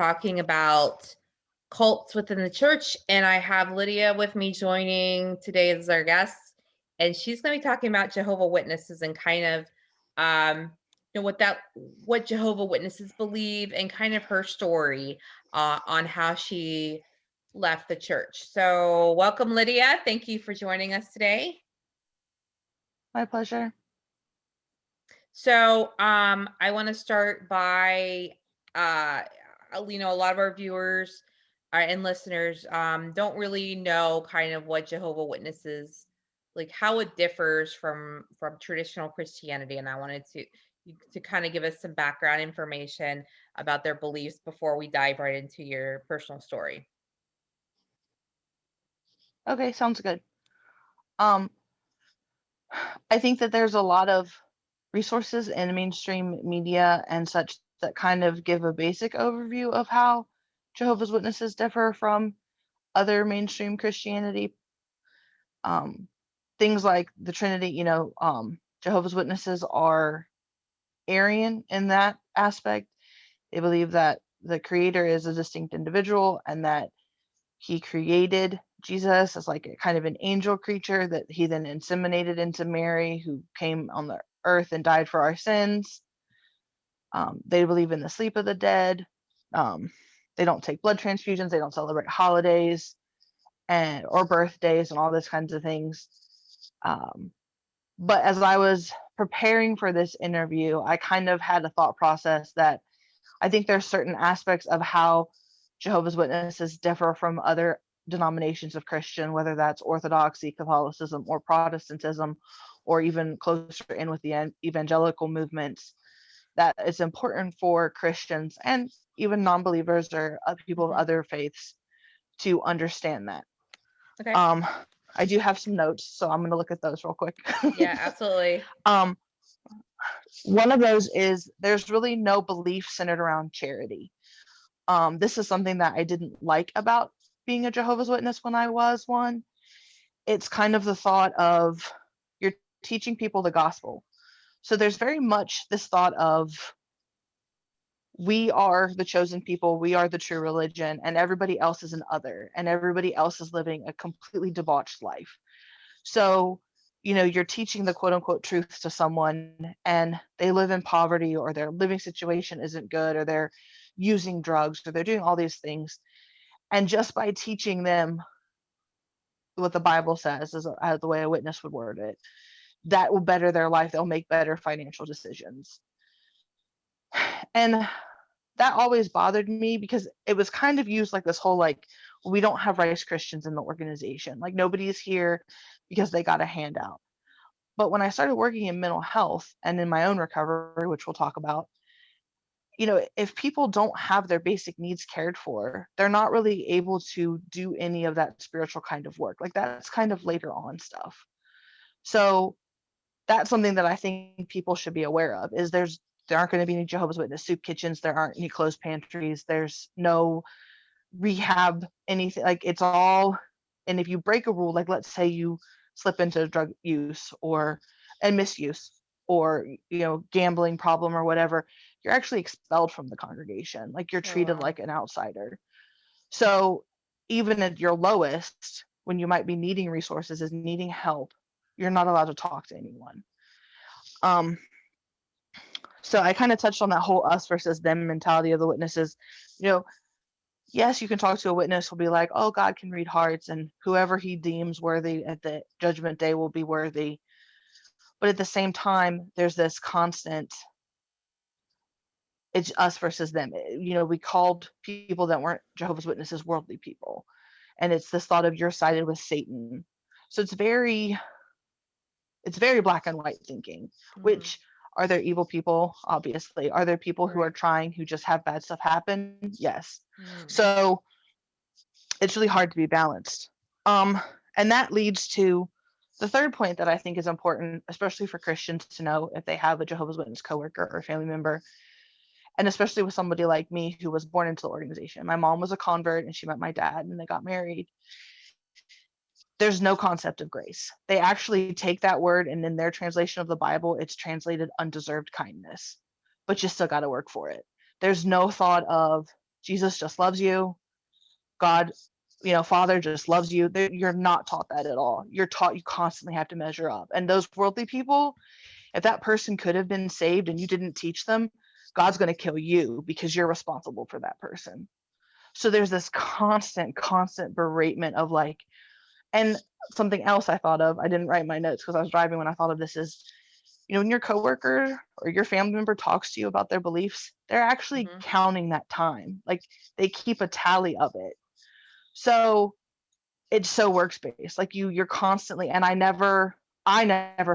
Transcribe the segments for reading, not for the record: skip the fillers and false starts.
talking about cults within the church, and I have Lydia with me joining today as our guest, and she's going to be talking about Jehovah Witnesses and kind of what Jehovah Witnesses believe and kind of her story on how she left the church. So welcome, Lydia. Thank you for joining us today. My pleasure. So I want to start by a lot of our viewers and listeners don't really know kind of what Jehovah Witnesses, like how it differs from traditional Christianity, and I wanted to kind of give us some background information about their beliefs before we dive right into your personal story. Okay, sounds good. I think that there's a lot of resources in mainstream media and such that kind of give a basic overview of how Jehovah's Witnesses differ from other mainstream Christianity. Things like the Trinity, Jehovah's Witnesses are Arian in that aspect. They believe that the creator is a distinct individual and that he created Jesus as like a kind of an angel creature that he then inseminated into Mary, who came on the earth and died for our sins. They believe in the sleep of the dead. They don't take blood transfusions. They don't celebrate holidays or birthdays and all those kinds of things. But as I was preparing for this interview, I kind of had a thought process that I think there's certain aspects of how Jehovah's Witnesses differ from other denominations of Christian, whether that's Orthodoxy, Catholicism, or Protestantism, or even closer in with the evangelical movements, that it's important for Christians and even non-believers or people of other faiths to understand that. Okay. I do have some notes, so I'm going to look at those real quick. Yeah, absolutely. One of those is there's really no belief centered around charity. This is something that I didn't like about being a Jehovah's Witness when I was one. It's kind of the thought of you're teaching people the gospel. So there's very much this thought of we are the chosen people, we are the true religion, and everybody else is an other, and everybody else is living a completely debauched life. So, you're teaching the quote unquote truth to someone and they live in poverty or their living situation isn't good or they're using drugs or they're doing all these things. And just by teaching them what the Bible says is the way a witness would word it, that will better their life. They'll make better financial decisions. And that always bothered me because it was kind of used like this whole we don't have rice Christians in the organization. Like nobody's here because they got a handout. But when I started working in mental health and in my own recovery, which we'll talk about, if people don't have their basic needs cared for, they're not really able to do any of that spiritual kind of work. Like that's kind of later on stuff. So that's something that I think people should be aware of is there aren't going to be any Jehovah's Witness soup kitchens. There aren't any closed pantries. There's no rehab, anything. Like it's all, and if you break a rule, like let's say you slip into drug use and misuse or gambling problem or whatever, you're actually expelled from the congregation. Like you're treated like an outsider. So even at your lowest, when you might be needing resources, is needing help, you're not allowed to talk to anyone. So I kind of touched on that whole us versus them mentality of the witnesses. Yes, you can talk to a witness who'll be like, oh, God can read hearts and whoever he deems worthy at the judgment day will be worthy. But at the same time, there's this constant, it's us versus them. We called people that weren't Jehovah's Witnesses worldly people. And it's this thought of you're sided with Satan. So it's very black and white thinking, which are there evil people? Obviously. Are there people who are trying, who just have bad stuff happen? Yes. So it's really hard to be balanced. And that leads to the third point that I think is important, especially for Christians to know if they have a Jehovah's Witness coworker or family member, and especially with somebody like me who was born into the organization. My mom was a convert and she met my dad and they got married. There's no concept of grace. They actually take that word and in their translation of the Bible, it's translated undeserved kindness, but you still got to work for it. There's no thought of Jesus just loves you. God, Father just loves you. You're not taught that at all. You're taught you constantly have to measure up. And those worldly people, if that person could have been saved and you didn't teach them, God's going to kill you because you're responsible for that person. So there's this constant beratement of like, and something else I thought of, I didn't write my notes because I was driving when I thought of this, is, when your coworker or your family member talks to you about their beliefs, they're actually Mm-hmm. counting that time. Like they keep a tally of it. So it's so works-based. Like you're constantly, and I never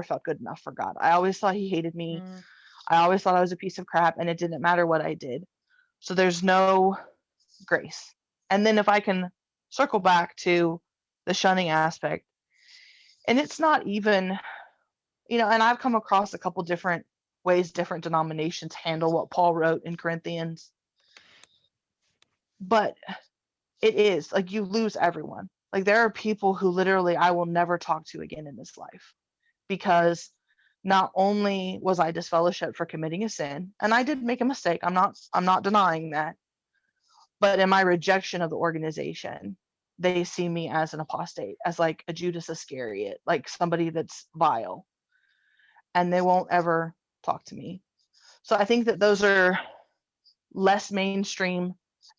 felt good enough for God. I always thought he hated me. Mm-hmm. I always thought I was a piece of crap and it didn't matter what I did. So there's no grace. And then if I can circle back to the shunning aspect, and it's not even, and I've come across a couple different ways different denominations handle what Paul wrote in Corinthians, but it is like you lose everyone. Like there are people who literally I will never talk to again in this life because not only was I disfellowshipped for committing a sin, and I did make a mistake. I'm not denying that. But in my rejection of the organization, they see me as an apostate, as like a Judas Iscariot, like somebody that's vile, and they won't ever talk to me. So I think that those are less mainstream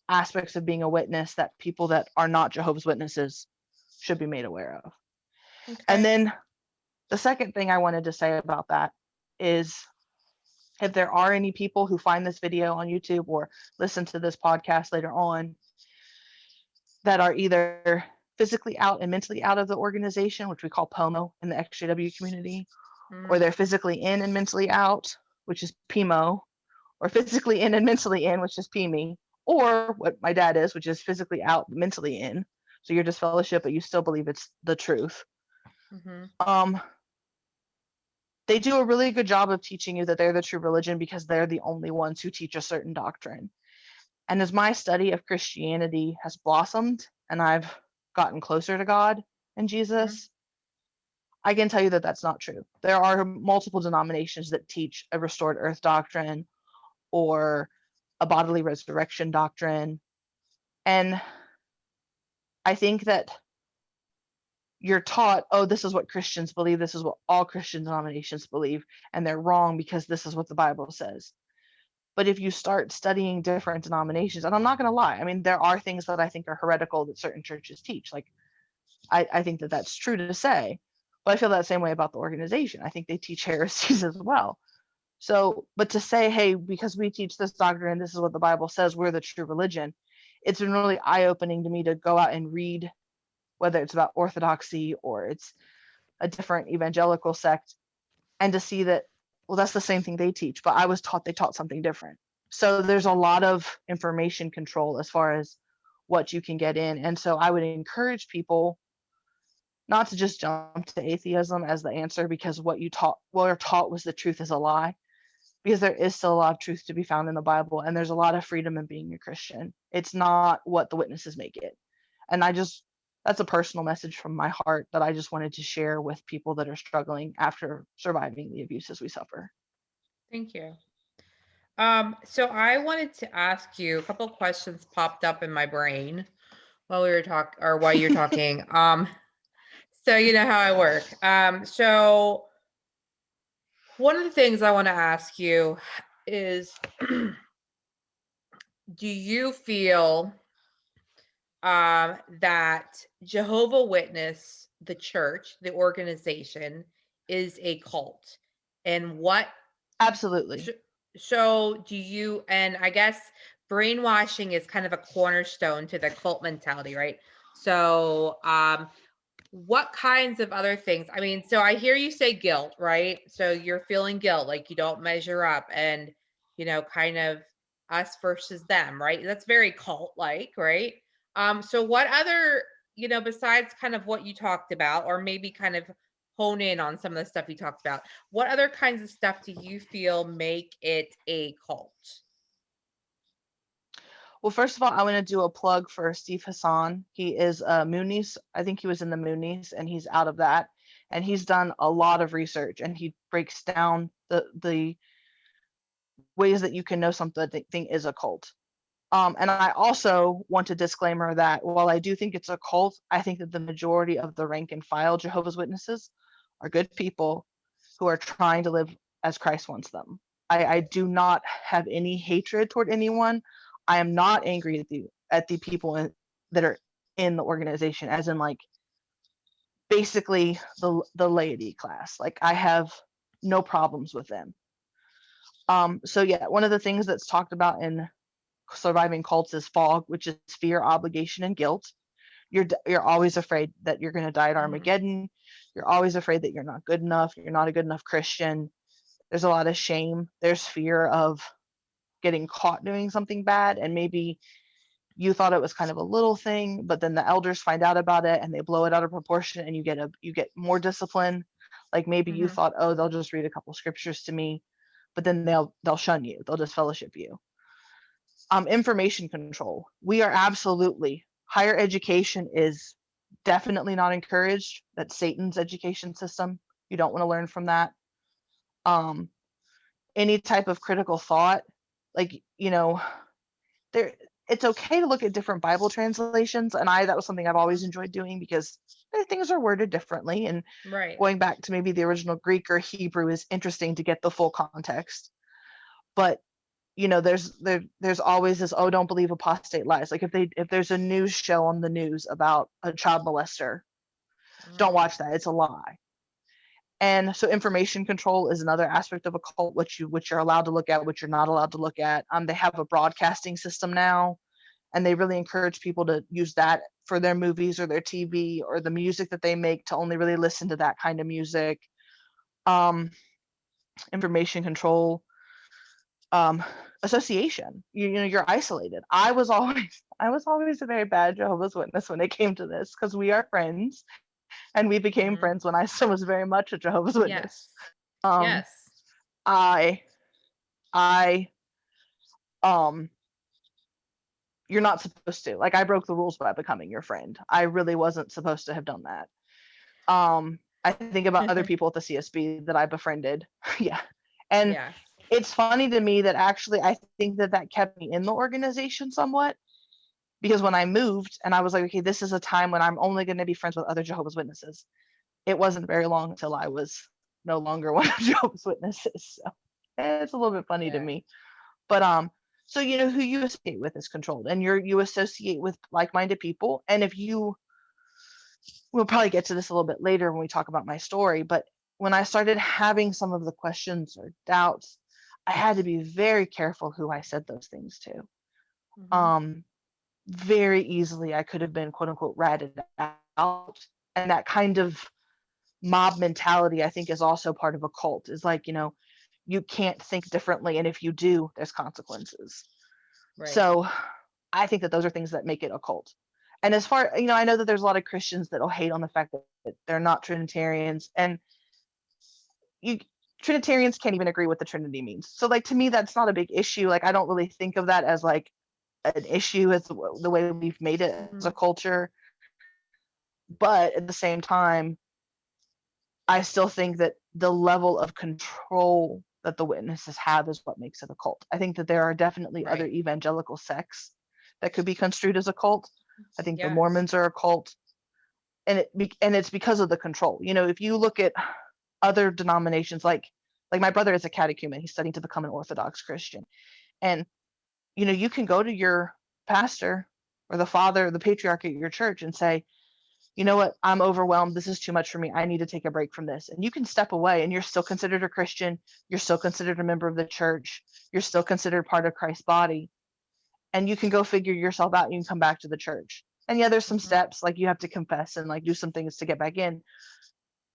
aspects of being a witness that people that are not Jehovah's Witnesses should be made aware of. And Okay. then the second thing I wanted to say about that is, if there are any people who find this video on YouTube or listen to this podcast later on that are either physically out and mentally out of the organization, which we call POMO in the XJW community, or Mm-hmm. they're physically in and mentally out, which is PMO, or physically in and mentally in, which is PME, or what my dad is, which is physically out, mentally in. So you're disfellowship, but you still believe it's the truth. Mm-hmm. Um, they do a really good job of teaching you that they're the true religion because they're the only ones who teach a certain doctrine. And as my study of Christianity has blossomed and I've gotten closer to God and Mm-hmm. Jesus, I can tell you that that's not true. There are multiple denominations that teach a restored earth doctrine or a bodily resurrection doctrine. And I think that you're taught, oh, this is what Christians believe, this is what all Christian denominations believe, and they're wrong because this is what the Bible says. But if you start studying different denominations, and I'm not going to lie, I mean, there are things that I think are heretical that certain churches teach. Like, I think that that's true to say, but I feel that same way about the organization. I think they teach heresies as well. So, but to say, hey, because we teach this doctrine, this is what the Bible says, we're the true religion, it's been really eye opening to me to go out and read, whether it's about orthodoxy or it's a different evangelical sect, and to see that, well, that's the same thing they teach, but I was taught they taught something different. So there's a lot of information control as far as what you can get in. And so I would encourage people not to just jump to atheism as the answer because what you're taught was the truth is a lie, because there is still a lot of truth to be found in the Bible and there's a lot of freedom in being a Christian. It's not what the witnesses make it. And that's a personal message from my heart that I just wanted to share with people that are struggling after surviving the abuses we suffer. Thank you. So I wanted to ask you a couple questions popped up in my brain while we were talking or while you're talking. So you know how I work. So one of the things I want to ask you is do you feel that Jehovah Witness, the church, the organization, is a cult? And what Absolutely. so, so do you, and I guess brainwashing is kind of a cornerstone to the cult mentality, right? So what kinds of other things? I mean, so I hear you say guilt, right? So you're feeling guilt, like you don't measure up and, kind of us versus them, right? That's very cult like, right? So what other, besides kind of what you talked about, or maybe kind of hone in on some of the stuff you talked about, what other kinds of stuff do you feel make it a cult? Well, first of all, I want to do a plug for Steve Hassan. He is Moonies. I think he was in the Moonies and he's out of that. And he's done a lot of research and he breaks down the ways that you can know something is a cult. And I also want a disclaimer that while I do think it's a cult, I think that the majority of the rank and file Jehovah's Witnesses are good people who are trying to live as Christ wants them. I do not have any hatred toward anyone. I am not angry at the people that are in the organization, as in like basically the laity class. Like I have no problems with them. So yeah, one of the things that's talked about in surviving cults is fog, which is fear, obligation, and guilt. You're always afraid that you're going to die at Mhm. Armageddon. You're always afraid that you're not good enough. You're not a good enough Christian. There's a lot of shame. There's fear of getting caught doing something bad, and maybe you thought it was kind of a little thing, but then the elders find out about it and they blow it out of proportion, and you get more discipline. Like maybe you Mhm. thought, oh, they'll just read a couple scriptures to me, but then they'll shun you. They'll disfellowship you. Information control. We are absolutely, higher education is definitely not encouraged. That's Satan's education system. You don't want to learn from that. Um, any type of critical thought, like, there, it's okay to look at different Bible translations, and that was something I've always enjoyed doing because things are worded differently, and Right. going back to maybe the original Greek or Hebrew is interesting to get the full context. But there's always this, oh, don't believe apostate lies. Like if there's a news show on the news about a child molester, don't Mhm. watch that. It's a lie. And so information control is another aspect of a cult, which you're allowed to look at, which you're not allowed to look at. They have a broadcasting system now, and they really encourage people to use that for their movies or their TV or the music that they make, to only really listen to that kind of music. Um, Information control, um, association. You're isolated. I was always a very bad Jehovah's Witness when it came to this, because we are friends, and we became Mhm. friends when I still was very much a Jehovah's Witness. Yes. Um, Yes. I I um you're not supposed to. Like I broke the rules by becoming your friend. I really wasn't supposed to have done that. I think about other people at the CSB that I befriended. Yeah. And Yes. it's funny to me that actually I think that kept me in the organization somewhat, because when I moved and I was like, okay, this is a time when I'm only going to be friends with other Jehovah's Witnesses. It wasn't very long until I was no longer one of Jehovah's Witnesses. So it's a little bit funny to Yeah. me. But so who you associate with is controlled, and you associate with like-minded people. And if you we'll probably get to this a little bit later when we talk about my story, but when I started having some of the questions or doubts, I had to be very careful who I said those things to. Mhm. Um, Very easily, I could have been quote unquote ratted out. And that kind of mob mentality, I think, is also part of a cult, is like, you can't think differently. And if you do, there's consequences. Right. So I think that those are things that make it a cult. And as far, I know that there's a lot of Christians that'll hate on the fact that they're not Trinitarians, and you Trinitarians can't even agree what the Trinity means. So like to me, that's not a big issue. Like I don't really think of that as like an issue as the way we've made it as a Mhm. culture. But at the same time, I still think that the level of control that the witnesses have is what makes it a cult. I think that there are definitely other Right. evangelical sects that could be construed as a cult. I think the Yes. Mormons are a cult, and it's because of the control. If you look at other denominations, like my brother is a catechumen, he's studying to become an Orthodox Christian, and you can go to your pastor or the father, or the patriarch at your church, and say, you know what, I'm overwhelmed. This is too much for me. I need to take a break from this. And you can step away, and you're still considered a Christian. You're still considered a member of the church. You're still considered part of Christ's body. And you can go figure yourself out. And you can come back to the church. And yeah, there's some Mhm. steps, like you have to confess and like do some things to get back in.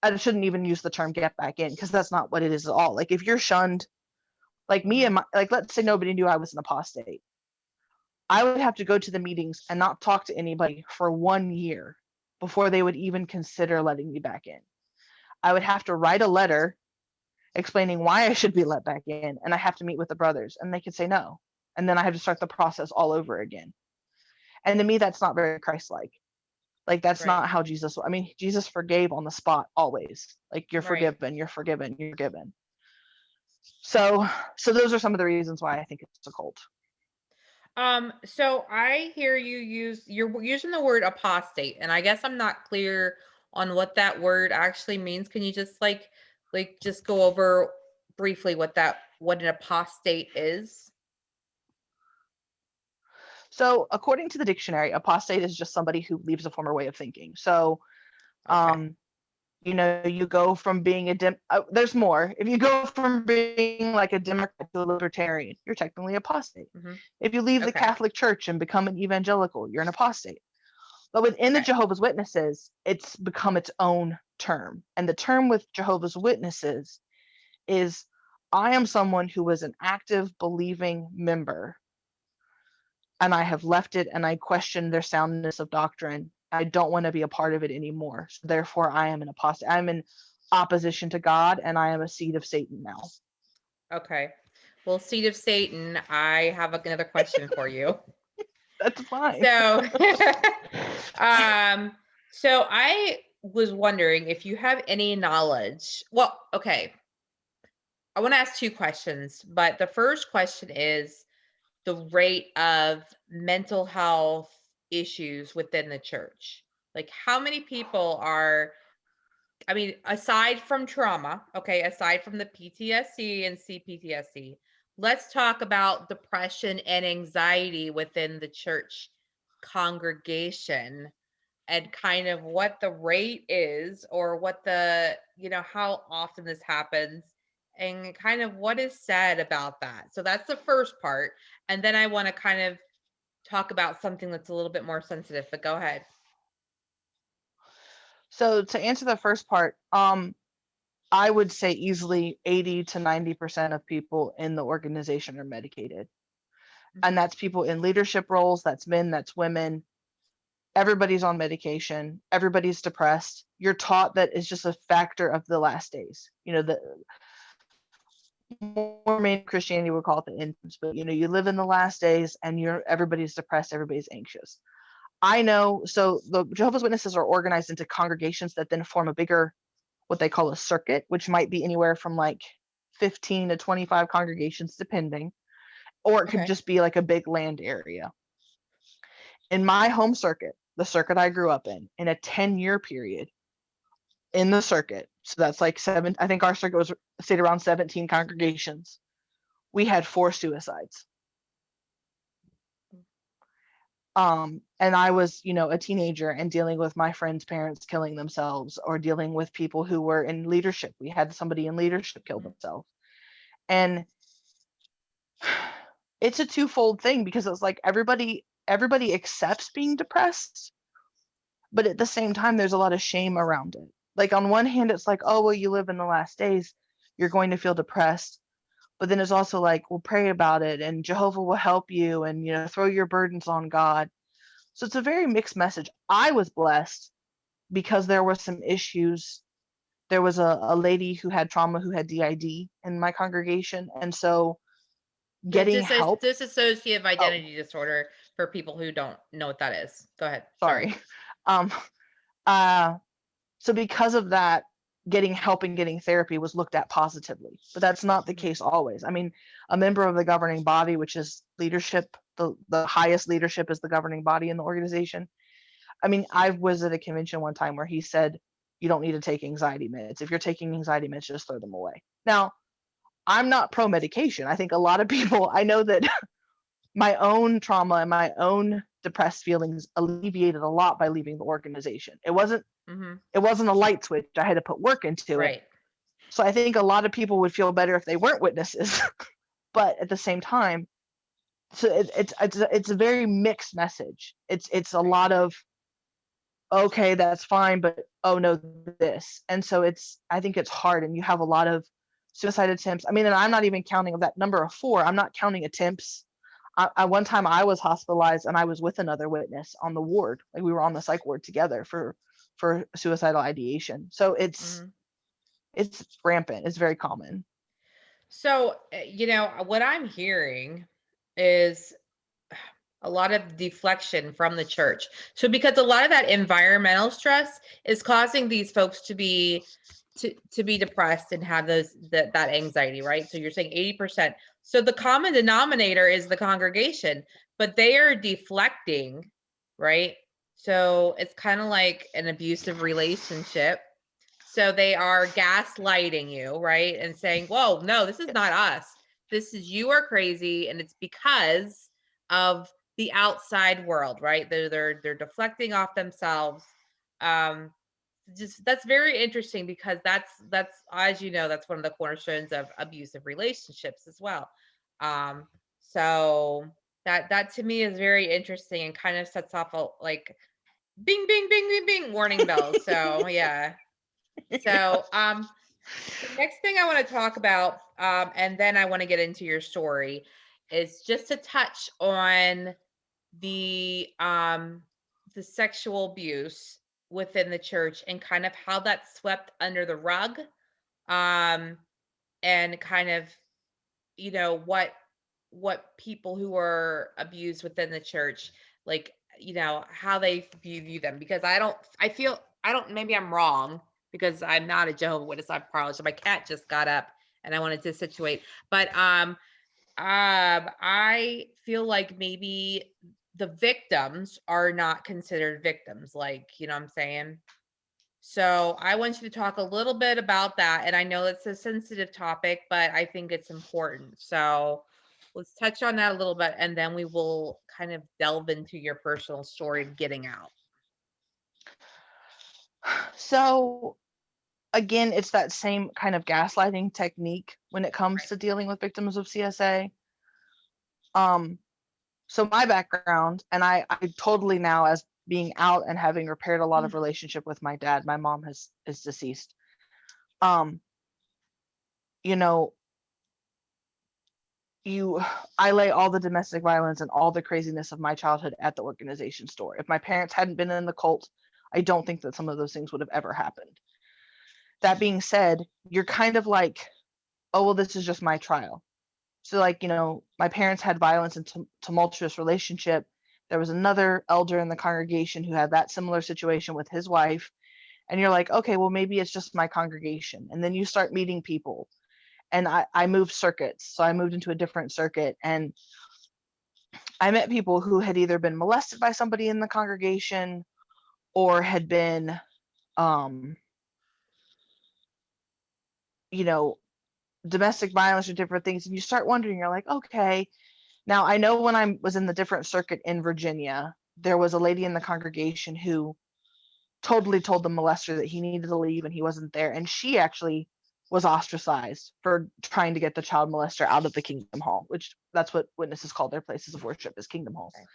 I shouldn't even use the term get back in, because that's not what it is at all. Like if you're shunned, like me and Mhm. like let's say nobody knew I was an apostate. I would have to go to the meetings and not talk to anybody for 1 year before they would even consider letting me back in. I would have to write a letter explaining why I should be let back in, and I have to meet with the brothers, and they could say no. And then I have to start the process all over again. And to me, that's not very Christ-like. Like that's Right. not how Jesus. I mean, Jesus forgave on the spot always. Like you're Right. forgiven, you're forgiven, you're forgiven. So, so those are some of the reasons why I think it's a cult. So I hear you're using the word apostate, and I guess I'm not clear on what that word actually means. Can you just just go over briefly what an apostate is? So according to the dictionary, apostate is just somebody who leaves a former way of thinking. So Okay. um, you go from being there's more. If you go from being like a Democrat to a libertarian, you're technically apostate. Hmm. If you leave the Okay. Catholic Church and become an evangelical, you're an apostate. But within the Okay. Jehovah's Witnesses, it's become its own term. And the term with Jehovah's Witnesses is, I am someone who was an active believing member, and I have left it, and I question their soundness of doctrine. I don't want to be a part of it anymore. So therefore, I am an apostate. I'm in opposition to God, and I am a seed of Satan now. Okay. Well, seed of Satan, I have another question for you. That's fine. So, um, so I was wondering if you have any knowledge. Well, okay. I want to ask two questions, but the first question is the rate of mental health issues within the church. Like, how many people are, I mean, aside from trauma, okay, aside from the PTSD and CPTSD, let's talk about depression and anxiety within the church congregation and kind of what the rate is or what how often this happens and kind of what is said about that. So that's the first part. And then I want to kind of talk about something that's a little bit more sensitive, but go ahead. So to answer the first part, I would say easily 80 to 90% of people in the organization are medicated. And Mhm. that's people in leadership roles, that's men, that's women. Everybody's on medication, everybody's depressed. You're taught that it's just a factor of the last days. The more main Christianity would call it the end times, but you live in the last days and everybody's depressed, everybody's anxious. I know, so the Jehovah's Witnesses are organized into congregations that then form a bigger, what they call a circuit, which might be anywhere from like 15 to 25 congregations, depending, or it could Okay. just be like a big land area. In my home circuit, the circuit I grew up in a 10-year period in the circuit, so that's like seven, I think our circuit was stayed around 17 congregations. We had 4 suicides. And I was, a teenager and dealing with my friends' parents killing themselves, or dealing with people who were in leadership. We had somebody in leadership kill Mhm. themselves. And it's a twofold thing, because it's like everybody accepts being depressed, but at the same time there's a lot of shame around it. Like on one hand it's like, oh well, you live in the last days, you're going to feel depressed. But then it's also like, well, pray about it and Jehovah will help you, and throw your burdens on God. So it's a very mixed message. I was blessed because there were some issues. There was a lady who had trauma, who had DID in my congregation, and so getting help. Dissociative Oh, identity disorder for people who don't know what that is. Go ahead. Sorry. sorry. Um, uh, so because of that, getting help and getting therapy was looked at positively, but that's not the Mhm. case always. I mean, a member of the governing body, which is leadership, the highest leadership is the governing body in the organization. I mean, I was at a convention one time where he said, you don't need to take anxiety meds. If you're taking anxiety meds, just throw them away. Now, I'm not pro medication. I think a lot of people, I know that my own trauma and my own depressed feelings alleviated a lot by leaving the organization. Mhm. It wasn't a light switch. I had to put work into it. Right. So I think a lot of people would feel better if they weren't witnesses. But at the same time, so it's a very mixed message. It's a Right. lot of, okay, that's fine, but oh no, this. And so I think it's hard, and you have a lot of suicide attempts. I mean, and I'm not even counting of that number of 4. I'm not counting attempts. One time I was hospitalized and I was with another witness on the ward. Like we were on the psych ward together for suicidal ideation. So Mhm. it's rampant. It's very common. So, what I'm hearing is a lot of deflection from the church. So because a lot of that environmental stress is causing these folks to be depressed and have that anxiety, right? So you're saying 80%. So the common denominator is the congregation, but they are deflecting, right? So it's kind of like an abusive relationship. So they are gaslighting you, right? And saying, whoa, no, this is not Yes. us. This is you are crazy, and it's because of the outside world, right? They're deflecting off themselves. Um, just that's very interesting because that's as you know, that's one of the cornerstones of abusive relationships as well. Um, so that to me is very interesting and kind of sets off a like bing bing bing bing bing warning bells. So yeah. So the next thing I want to talk about, and then I want to get into your story, is just to touch on the the sexual abuse within the church and kind of how that's swept under the rug, um, and kind of what people who are abused within the church, like, how they view them, because I don't, maybe I'm wrong, because I'm not a Jehovah Witness. I apologize, my cat just got up and I wanted to situate, but I feel like maybe the victims are not considered victims, like, you know what I'm saying? So I want you to talk a little bit about that. And I know it's a sensitive topic, but I think it's important. So let's touch on that a little bit, and then we will kind of delve into your personal story of getting out. So again, it's that same kind of gaslighting technique when it comes Right. to dealing with victims of CSA. Um, so my background, and I totally now, as being out and having repaired a lot of Mm. relationship with my dad, my mom is deceased. Um, you know, you I lay all the domestic violence and all the craziness of my childhood at the organization store. If my parents hadn't been in the cult, I don't think that some of those things would have ever happened. That being said, you're kind of like, oh well, this is just my trial. So like, my parents had violence and tumultuous relationship. There was another elder in the congregation who had that similar situation with his wife, and you're like, okay, well maybe it's just my congregation. And then you start meeting people, and I moved circuits, so I moved into a different circuit, and I met people who had either been molested by somebody in the congregation or had been, um, you know, domestic violence or different things. And you start wondering, you're like, okay. Now I know when I was in the different circuit in Virginia, there was a lady in the congregation who totally told the molester that he needed to leave and he wasn't there. And she actually was ostracized for trying to get the child molester out of the Kingdom Hall, which that's what witnesses call their places of worship, is Kingdom Halls. Okay.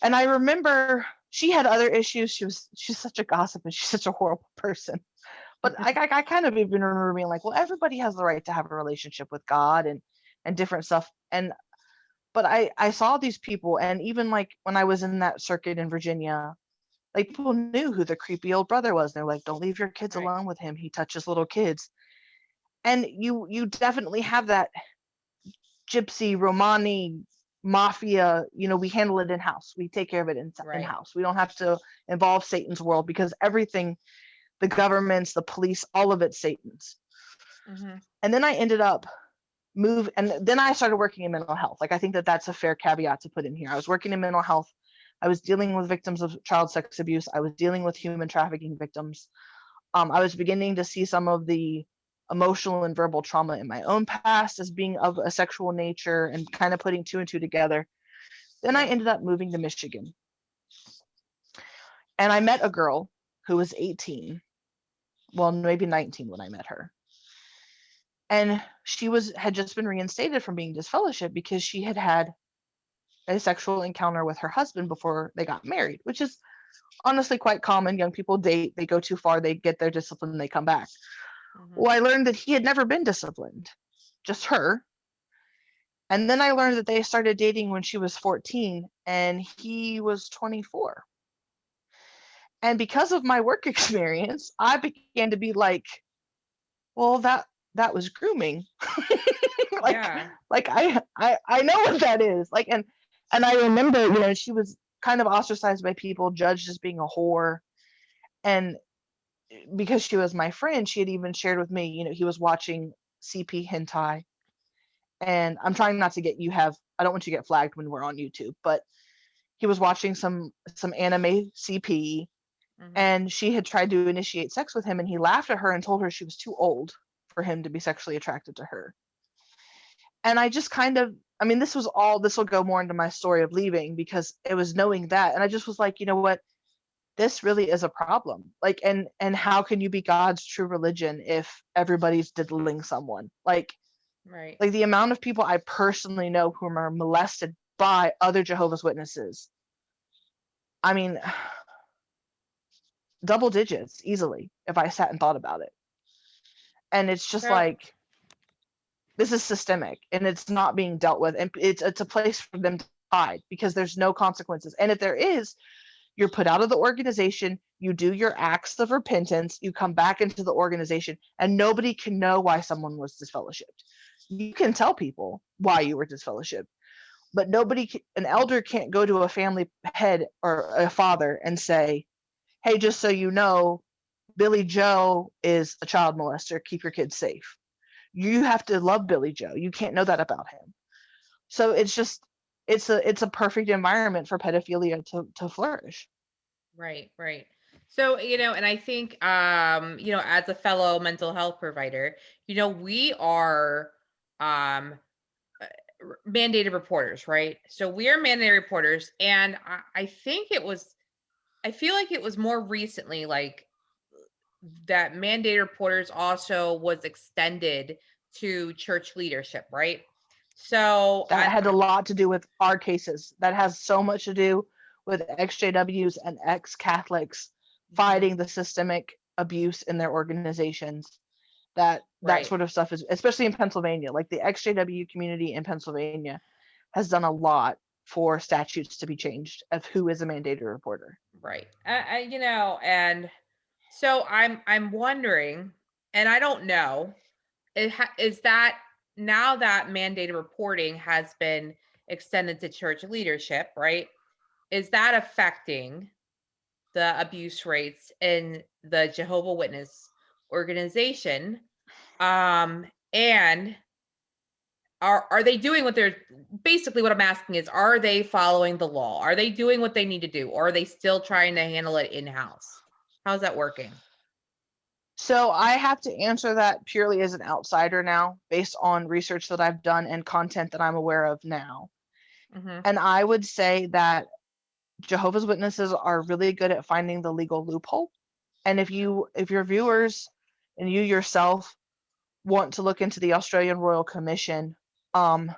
And I remember she had other issues. She's such a gossip and she's such a horrible person. But I kind of even remember being like, well, everybody has the right to have a relationship with God and different stuff. And but I saw these people, and even like when I was in that circuit in Virginia, like people knew who the creepy old brother was. They're like, don't leave your kids Right. alone with him. He touches little kids. And you definitely have that gypsy Romani mafia. We handle it in house. We take care of it in Right. house. We don't have to involve Satan's world, because everything, the governments, the police, all of it's Satan's. Hmm. And then I ended up and then I started working in mental health. Like, I think that that's a fair caveat to put in here. I was working in mental health. I was dealing with victims of child sex abuse. I was dealing with human trafficking victims. I was beginning to see some of the emotional and verbal trauma in my own past as being of a sexual nature, and kind of putting two and two together. Then I Right. ended up moving to Michigan, and I met a girl who was 18, well, maybe 19 when I met her. And she had just been reinstated from being disfellowshipped because she had had a sexual encounter with her husband before they got married, which is honestly quite common. Young people date, they go too far, they get their discipline, they come back. Hmm. Well, I learned that he had never been disciplined, just her. And then I learned that they started dating when she was 14 and he was 24. And because of my work experience, I began to be like, well, that was grooming. like Yeah. like I know what that is. Like, and I remember, she was kind of ostracized by people, judged as being a whore. And because she was my friend, she had even shared with me, he was watching CP hentai. and I'm trying not to get I don't want you to get flagged when we're on YouTube, but he was watching some anime CP, Mm-hmm. and she had tried to initiate sex with him, and he laughed at her and told her she was too old for him to be sexually attracted to her. And I just kind of, I mean, this will go more into my story of leaving, because it was knowing that, and I just was like, you know what, this really is a problem. Like, and how can you be God's true religion if everybody's diddling someone? Right. Like the amount of people I personally know who are molested by other Jehovah's Witnesses, I mean, double digits easily if I sat and thought about it. And it's just So, like, this is systemic and it's not being dealt with, and it's a place for them to hide because there's no consequences. And if there is, you're put out of the organization, you do your acts of repentance, you come back into the organization, and nobody can know why someone was disfellowshipped. You can tell people why you were disfellowshipped, but an elder can't go to a family head or a father and say, hey, just so you know, Billy Joe is a child molester, keep your kids safe. You have to love Billy Joe, you can't know that about him. So it's just, it's a perfect environment for pedophilia to flourish. right, right. So, and I think, as a fellow mental health provider, we are, um, mandated reporters, right? So we are mandated reporters. And I feel like it was more recently, like, that mandated reporters also was extended to church leadership, right? So, That had a lot to do with our cases. That has so much to do with XJWs and ex Catholics Mhm, fighting the systemic abuse in their organizations. That right, sort of stuff is, especially in Pennsylvania, like the XJW community in Pennsylvania has done a lot for statutes to be changed of who is a mandated reporter. right. And so I'm wondering, and I don't know, is that now that mandated reporting has been extended to church leadership, right? Is that affecting the abuse rates in the Jehovah Witness organization? And are they doing what they're basically what I'm asking is, are they following the law? Are they doing what they need to do? Or are they still trying to handle it in-house? How's that working? So I have to answer that purely as an outsider now, based on research that I've done and content that I'm aware of now. Hmm. And I would say that Jehovah's Witnesses are really good at finding the legal loophole. And if your viewers and you yourself want to look into the Australian Royal Commission, um,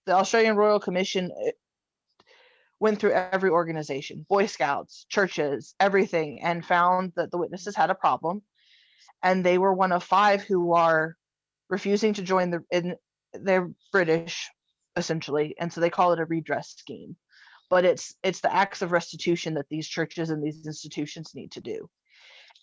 the Australian Royal Commission went through every organization, Boy Scouts, churches, everything, and found that the witnesses had a problem. And they were one of 5 who are refusing to join they're British essentially, and so they call it a redress scheme. But it's the acts of restitution that these churches and these institutions need to do.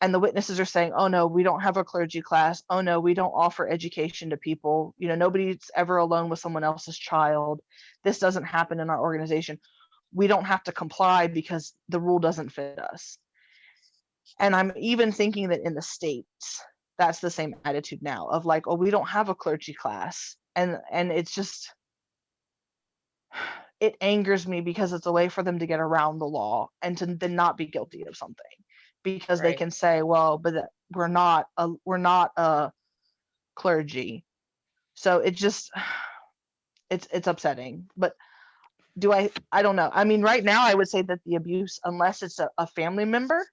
And the witnesses are saying, oh no, we don't have a clergy class, oh no, we don't offer education to people, nobody's ever alone with someone else's child, this doesn't happen in our organization, we don't have to comply because the rule doesn't fit us. And I'm even thinking that in the States, that's the same attitude now of like, oh, we don't have a clergy class. And it's just, it angers me because it's a way for them to get around the law and to then not be guilty of something, because they Right. can say, well, but we're not a clergy. So it just, it's upsetting. But I don't know. I mean, right now I would say that the abuse, unless it's a family member,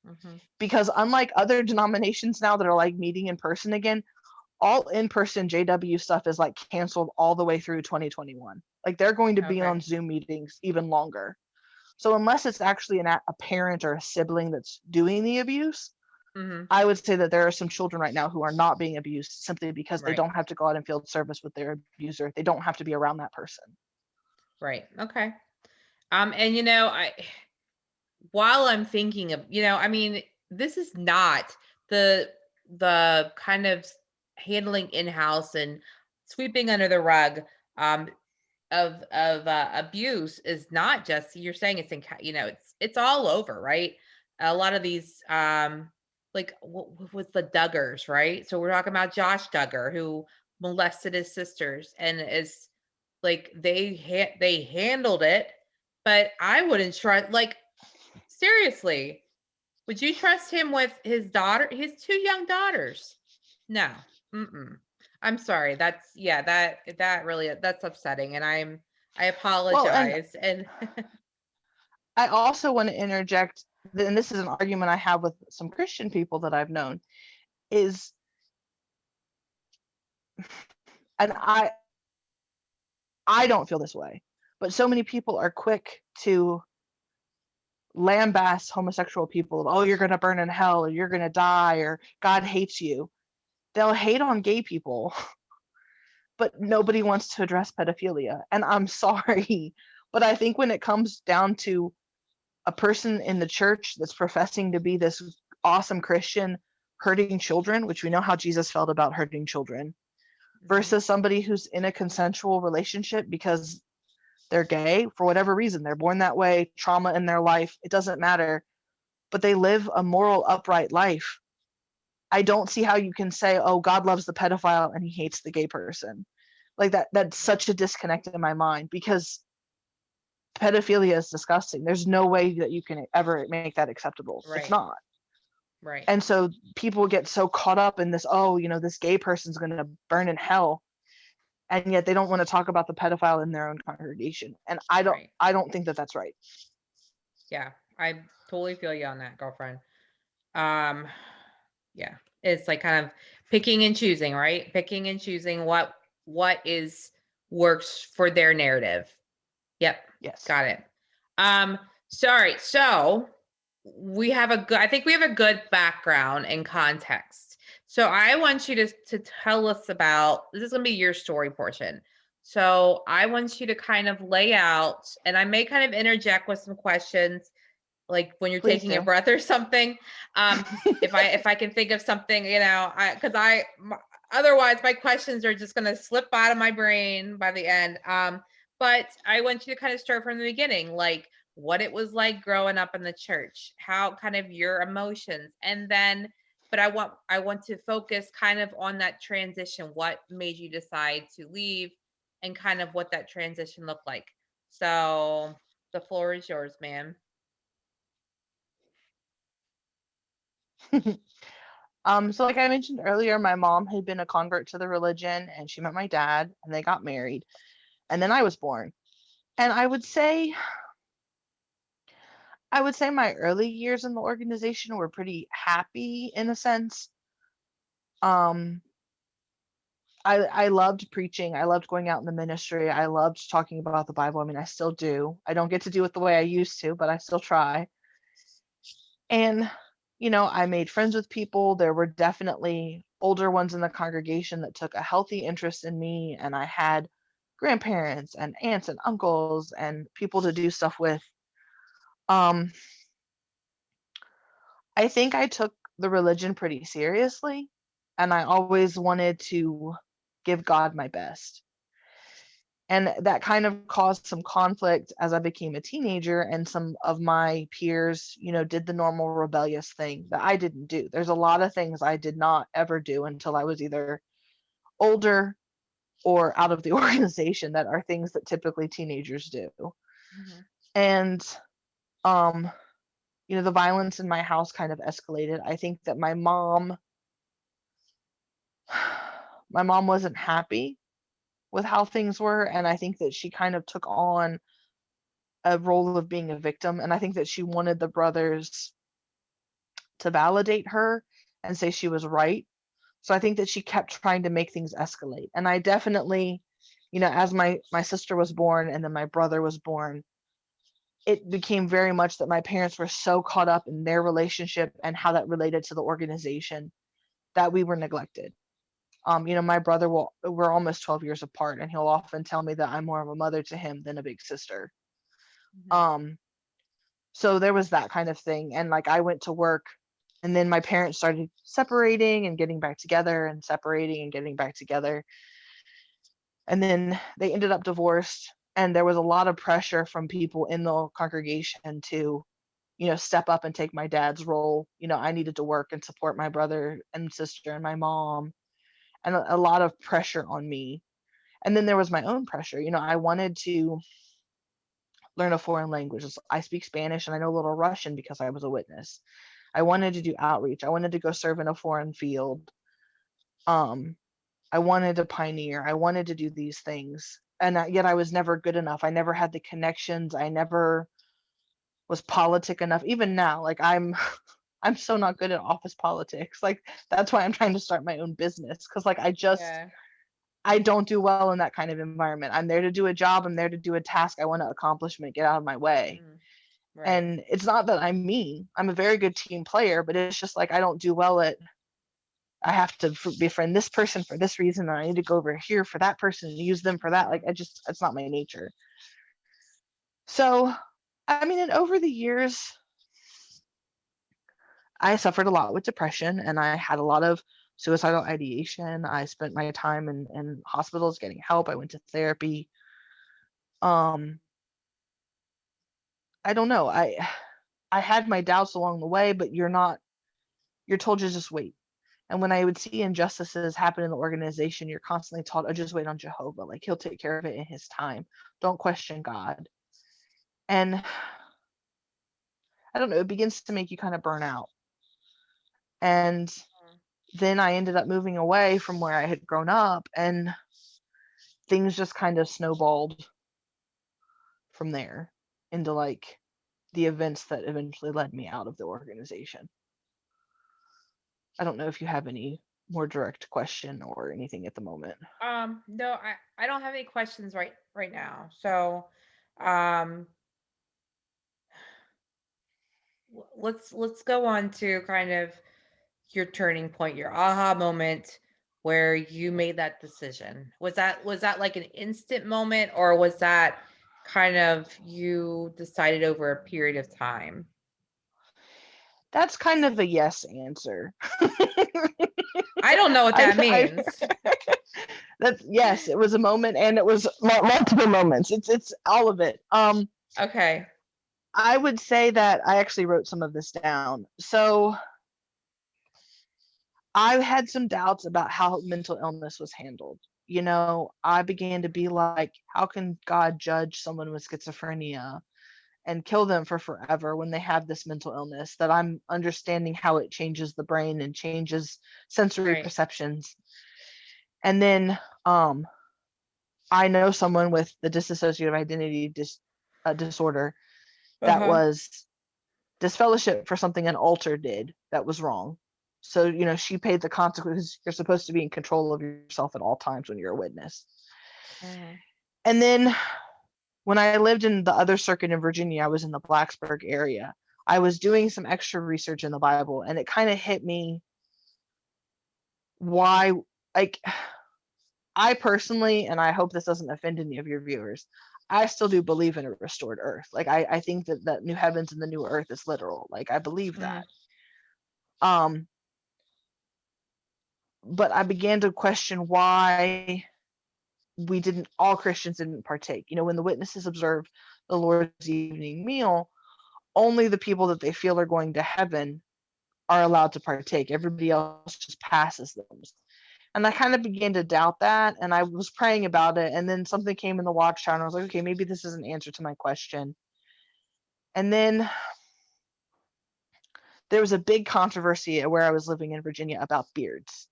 Hmm. because unlike other denominations now that are like meeting in person again, all in-person JW stuff is like canceled all the way through 2021. Like they're going to be Okay. on Zoom meetings even longer. So unless it's actually a parent or a sibling that's doing the abuse, Hmm. I would say that there are some children right now who are not being abused simply because they Right. don't have to go out and field service with their abuser. They don't have to be around that person. Right. Okay. And while I'm thinking of, I mean, this is not the kind of handling in-house and sweeping under the rug, um of abuse is not just, you're saying it's in it's all over, right? A lot of these, like, what was the Duggars, right? So we're talking about Josh Duggar, who molested his sisters, and is like they handled it, but I wouldn't try, like, seriously, would you trust him with his daughter, his two young daughters? No. Mm-mm. I'm sorry. That's, yeah, that really, that's upsetting, and I Well, and apologize. And I also want to interject, and this is an argument I have with some Christian people that I've known, is, and I don't feel this way, but so many people are quick to lambast homosexual people. Oh, you're going to burn in hell, or you're going to die, or God hates you. They'll hate on gay people, but nobody wants to address pedophilia. And I'm sorry, but I think when it comes down to a person in the church that's professing to be this awesome Christian hurting children, which we know how Jesus felt about hurting children, Mhm. versus somebody who's in a consensual relationship because they're gay for whatever reason, they're born that way, trauma in their life, it doesn't matter, but they live a moral, upright life. I don't see how you can say, oh, God loves the pedophile and he hates the gay person. Like that's Yeah. such a disconnect in my mind, because pedophilia is disgusting. There's no way that you can ever make that acceptable. It's Right. not. Right. And so people get so caught up in this, oh, this gay person's going to burn in hell, and yet they don't want to talk about the pedophile in their own congregation. And Right. I don't think that that's right. Yeah. I totally feel you on that, girlfriend. Um, yeah. It's like kind of picking and choosing, right? Picking and choosing what is works for their narrative. Yep. Yes. Got it. Sorry. So we have a good, I think we have a good background and context. So I want you to tell us about, this is going to be your story portion. So I want you to kind of lay out, and I may kind of interject with some questions, like when you're Please taking a do. breath or something. Um, if I can think of something, because otherwise my questions are just going to slip out of my brain by the end. But I want you to kind of start from the beginning, like what it was like growing up in the church, how kind of your emotions, and then, but I want to focus kind of on that transition. What made you decide to leave, and kind of what that transition looked like. So the floor is yours, ma'am. So like I mentioned earlier, my mom had been a convert to the religion, and she met my dad and they got married. And then I was born. And I would say my early years in the organization were pretty happy in a sense. Um, I loved preaching. I loved going out in the ministry. I loved talking about the Bible. I mean, I still do. I don't get to do it the way I used to, but I still try. And, I made friends with people. There were definitely older ones in the congregation that took a healthy interest in me. And I had grandparents and aunts and uncles and people to do stuff with. Um, I think I took the religion pretty seriously, and I always wanted to give God my best. And that kind of caused some conflict as I became a teenager, and some of my peers, did the normal rebellious thing that I didn't do. There's a lot of things I did not ever do until I was either older or out of the organization, that are things that typically teenagers do. Mhm. And um the violence in my house kind of escalated. I think that my mom wasn't happy with how things were, and I think that she kind of took on a role of being a victim, and I think that she wanted the brothers to validate her and say she was right. So I think that she kept trying to make things escalate. And I definitely, as my sister was born and then my brother was born, it became very much that my parents were so caught up in their relationship and how that related to the organization, that we were neglected. My brother we're almost 12 years apart, and he'll often tell me that I'm more of a mother to him than a big sister. Mhm. Um, so there was that kind of thing. And like I went to work, and then my parents started separating and getting back together, and separating and getting back together. And then they ended up divorced. And there was a lot of pressure from people in the congregation to, step up and take my dad's role. I needed to work and support my brother and sister and my mom. and a lot of pressure on me. And then there was my own pressure. I wanted to learn a foreign language. I speak Spanish and I know a little Russian because I was a witness. I wanted to do outreach. I wanted to go serve in a foreign field. Um, I wanted to pioneer. I wanted to do these things. And yet I was never good enough. I never had the connections. I never was politic enough. Even now, like I'm so not good at office politics. Like that's why I'm trying to start my own business, cuz like Yeah. I don't do well in that kind of environment. I'm there to do a job, I'm there to do a task, I want to accomplishment, get out of my way. Mm, right. And it's not that I'm mean. I'm a very good team player, but it's just like I don't do well at I have to befriend this person for this reason, and I need to go over here for that person and use them for that. Like Mhm. it's not my nature. So, I mean, and over the years, I suffered a lot with depression and I had a lot of suicidal ideation. I spent my time in hospitals getting help. I went to therapy. Um, I don't know. I had my doubts along the way, but you're told to just wait. And when I would see injustices happen in the organization, you're constantly told, oh, just wait on Jehovah. Like he'll take care of it in his time. Don't question God. And I don't know, it begins to make you kind of burn out. And then I ended up moving away from where I had grown up, and things just kind of snowballed from there into like the events that eventually led me out of the organization. I don't know if you have any more direct question or anything at the moment. No, I don't have any questions right now. So, um, let's go on to kind of your turning point, your aha moment where you made that decision. Was that like an instant moment, or was that kind of you decided over a period of time? That's kind of a yes answer. I don't know what that I means. that's yes, it was a moment and it was multiple moments. It's all of it. Okay. I would say that I actually wrote some of this down. So I had some doubts about how mental illness was handled. I began to be like, how can God judge someone with schizophrenia and kill them for forever when they have this mental illness that I'm understanding how it changes the brain and changes sensory Right. perceptions. And then I know someone with the dissociative identity disorder that Uh-huh. was disfellowship for something an altar did that was wrong. So, she paid the consequences. You're supposed to be in control of yourself at all times when you're a witness. Uh-huh. And then when I lived in the other circuit in Virginia, I was in the Blacksburg area. I was doing some extra research in the Bible, and it kind of hit me why, like, I personally, and I hope this doesn't offend any of your viewers, I still do believe in a restored earth. Like, I think that new heavens and the new earth is literal. Like, I believe Mm-hmm. that. Um, but I began to question why all Christians didn't partake. When the witnesses observe the Lord's evening meal, only the people that they feel are going to heaven are allowed to partake. Everybody else just passes them. And I kind of began to doubt that. And I was praying about it. And then something came in the watchtower, and I was like, okay, maybe this is an answer to my question. And then there was a big controversy where I was living in Virginia about beards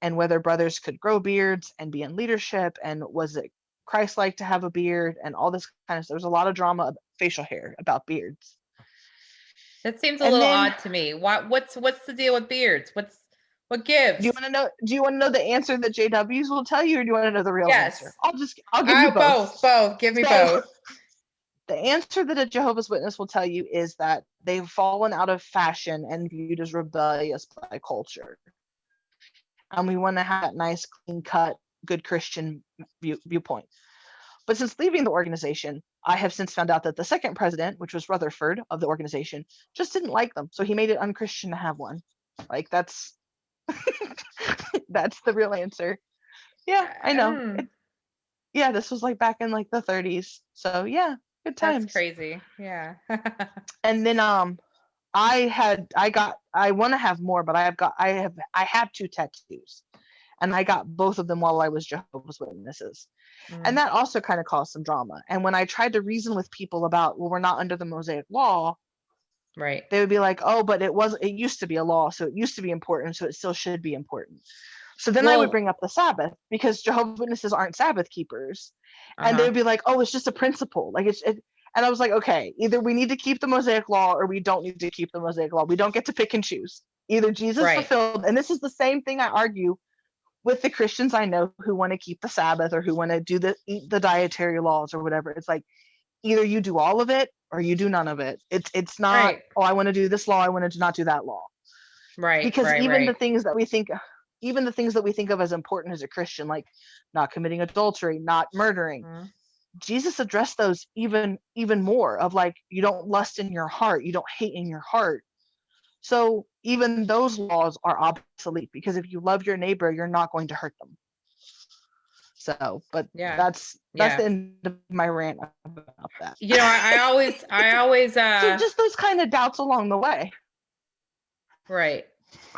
and whether brothers could grow beards and be in leadership, and was it Christ-like to have a beard and all this kind of stuff. There was a lot of drama about facial hair about beards. That seems a And little then odd to me. What's the deal with beards? What do you gives? want to know the answer that JWs will tell you, or do you want to know the real answer? Yes. I'll give you both. Both. Give me So both. the answer that a Jehovah's Witness will tell you is that they've fallen out of fashion and viewed as rebellious by culture. And we want to have that nice, clean cut, good Christian viewpoint. But since leaving the organization, I have since found out that the second president, which was Rutherford of the organization, just didn't like them. So he made it unchristian to have one. Like that's the real answer. Yeah, I know. Mm, Yeah, this was like back in like the 30s. So yeah, good that's times. crazy. Yeah. And then I want to have more, but I have two tattoos. and I got both of them while I was Jehovah's Witnesses. And Mhm. that also kind of caused some drama. And when I tried to reason with people about, well, we're not under the Mosaic law, Right. they would be like, oh, but it used to be a law, so it used to be important, so it still should be important. So then I would Well, bring up the Sabbath, because Jehovah's Witnesses aren't Sabbath keepers. And they uh-huh. would be like, oh, it's just a principle. Like and I was like, okay, either we need to keep the Mosaic law or we don't need to keep the Mosaic law. We don't get to pick and choose. Either Jesus Right. fulfilled, and this is the same thing I argue with the Christians I know who want to keep the Sabbath or who want to eat the dietary laws or whatever. It's like, either you do all of it or you do none of it. It's not, Right. oh, I want to do this law, I want to not do that law. Right. Because Right. Right. even the things that we think of as important as a Christian, like not committing adultery, not murdering, Mhm. Jesus addressed those even more, of like, you don't lust in your heart, you don't hate in your heart. So even those laws are obsolete, because if you love your neighbor, you're not going to hurt them. So, but Yeah. that's the Yeah. end of my rant about that. I always So just those kind of doubts along the way. right.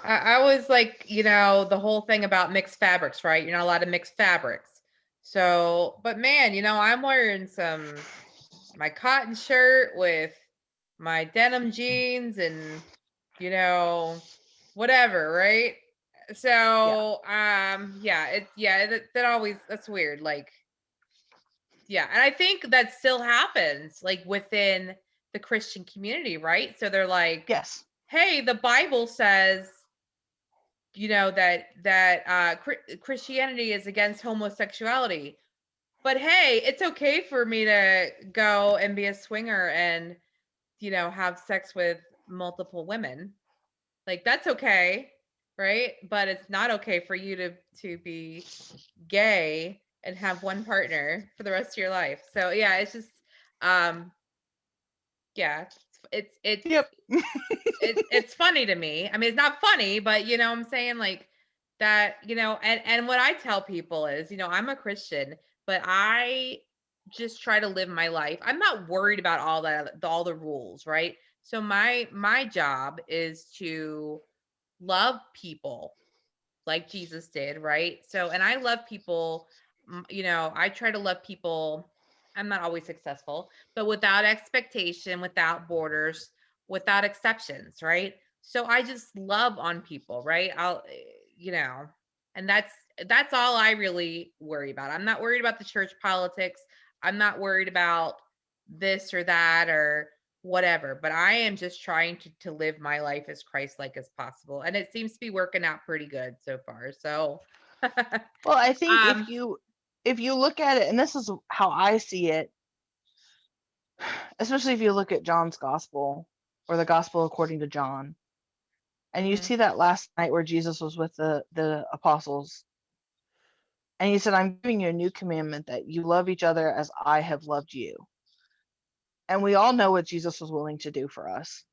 I was like, the whole thing about mixed fabrics, right? You're not allowed to mix fabrics. So, but man, I'm wearing my cotton shirt with my denim jeans and, whatever, right? Yeah. So, that's weird. Like, yeah. And I think that still happens like within the Christian community, right? So they're like, Yes. hey, the Bible says, that Christianity is against homosexuality. But hey, it's okay for me to go and be a swinger and, have sex with multiple women. Like that's okay, right? But it's not okay for you to be gay and have one partner for the rest of your life. So yeah, it's just um yeah, it's Yep. it's funny to me. I mean, it's not funny, but I'm saying like that, and what I tell people is, I'm a Christian, but I just try to live my life. I'm not worried about all the rules, right? So my job is to love people like Jesus did, right? So, and I love people, I try to love people. I'm not always successful, but without expectation, without borders, without exceptions, right? So I just love on people, right? You know, and that's all I really worry about. I'm not worried about the church politics. I'm not worried about this or that or whatever, but I am just trying to live my life as Christ-like as possible, and it seems to be working out pretty good so far. So Well, I think um if you look at it, and this is how I see it, especially if you look at John's gospel, or the gospel according to John, and you mhm, see that last night where Jesus was with the apostles, and he said, I'm giving you a new commandment, that you love each other as I have loved you. And we all know what Jesus was willing to do for us.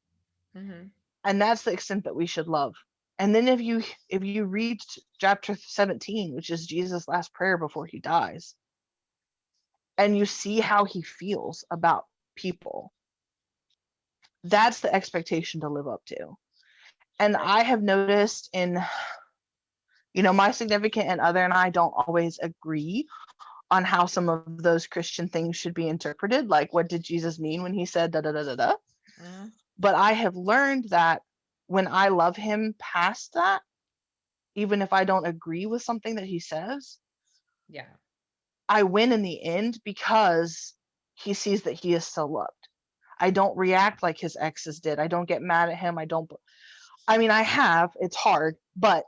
mhm, And that's the extent that we should love. And then if you read chapter 17, which is Jesus' last prayer before he dies, and you see how he feels about people, that's the expectation to live up to. And right, I have noticed in, my significant and other and I don't always agree on how some of those Christian things should be interpreted. Like, what did Jesus mean when he said da da da da da? mhm, But I have learned that when I love him past that, even if I don't agree with something that he says, yeah, I win in the end, because he sees that he is still loved. I don't react like his exes did. I don't get mad at him. I mean, I have, it's hard, but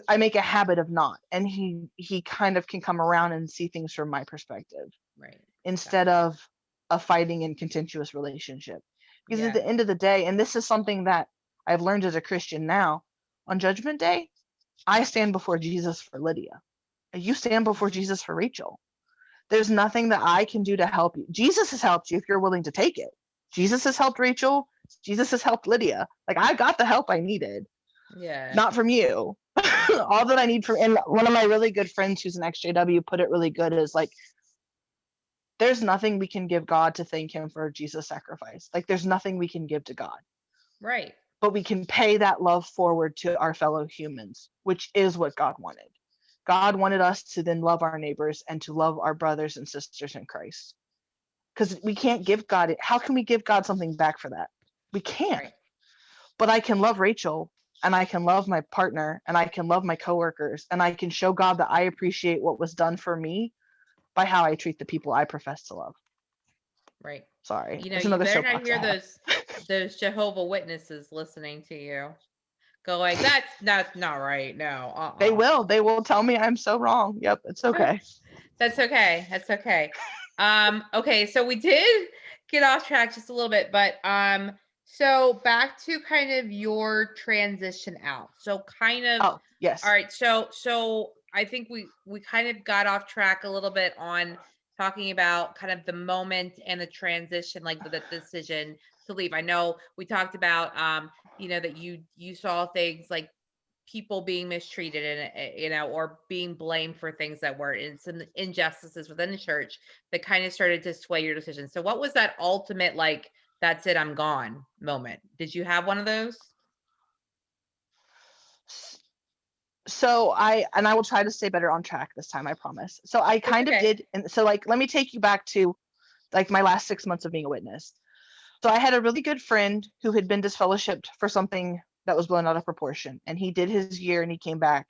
I make a habit of not. And he kind of can come around and see things from my perspective, right, instead gotcha, of a fighting and contentious relationship. Because at yeah, the end of the day, and this is something that I've learned as a Christian now, on Judgment Day, I stand before Jesus for Lydia. You stand before mhm, Jesus for Rachel. There's nothing that I can do to help you. Jesus has helped you if you're willing to take it. Jesus has helped Rachel. Jesus has helped Lydia. Like, I got the help I needed, yeah, not from you. All that I need from, and one of my really good friends who's an XJW put it really good, is like, there's nothing we can give God to thank him for Jesus' sacrifice. Like, there's nothing we can give to God, right, but we can pay that love forward to our fellow humans, which is what God wanted. God wanted us to then love our neighbors and to love our brothers and sisters in Christ. Because we can't give God, how can we give God something back for that? We can't. Right. But I can love Rachel, and I can love my partner, and I can love my coworkers, and I can show God that I appreciate what was done for me by how I treat the people I profess to love. Right. Sorry, You know, it's you another better not soapbox I hear have. those Jehovah Witnesses listening to you. Go like, that's not right. No, They will tell me I'm so wrong. Yep, it's okay. That's okay. That's okay. Okay, so we did get off track just a little bit, but so back to kind of your transition out. So kind of Oh, all yes. right, so I think we kind of got off track a little bit on talking about kind of the moment and the transition, like the decision to leave. I know we talked about that you saw things like people being mistreated and or being blamed for things that were in some injustices within the church that kind of started to sway your decision. So what was that ultimate like that's it, I'm gone moment? Did you have one of those? So I will try to stay better on track this time, I promise. So I It's kind of okay. did, and so like let me take you back to like my last 6 months of being a witness. So I had a really good friend who had been disfellowshipped for something that was blown out of proportion, and he did his year and he came back.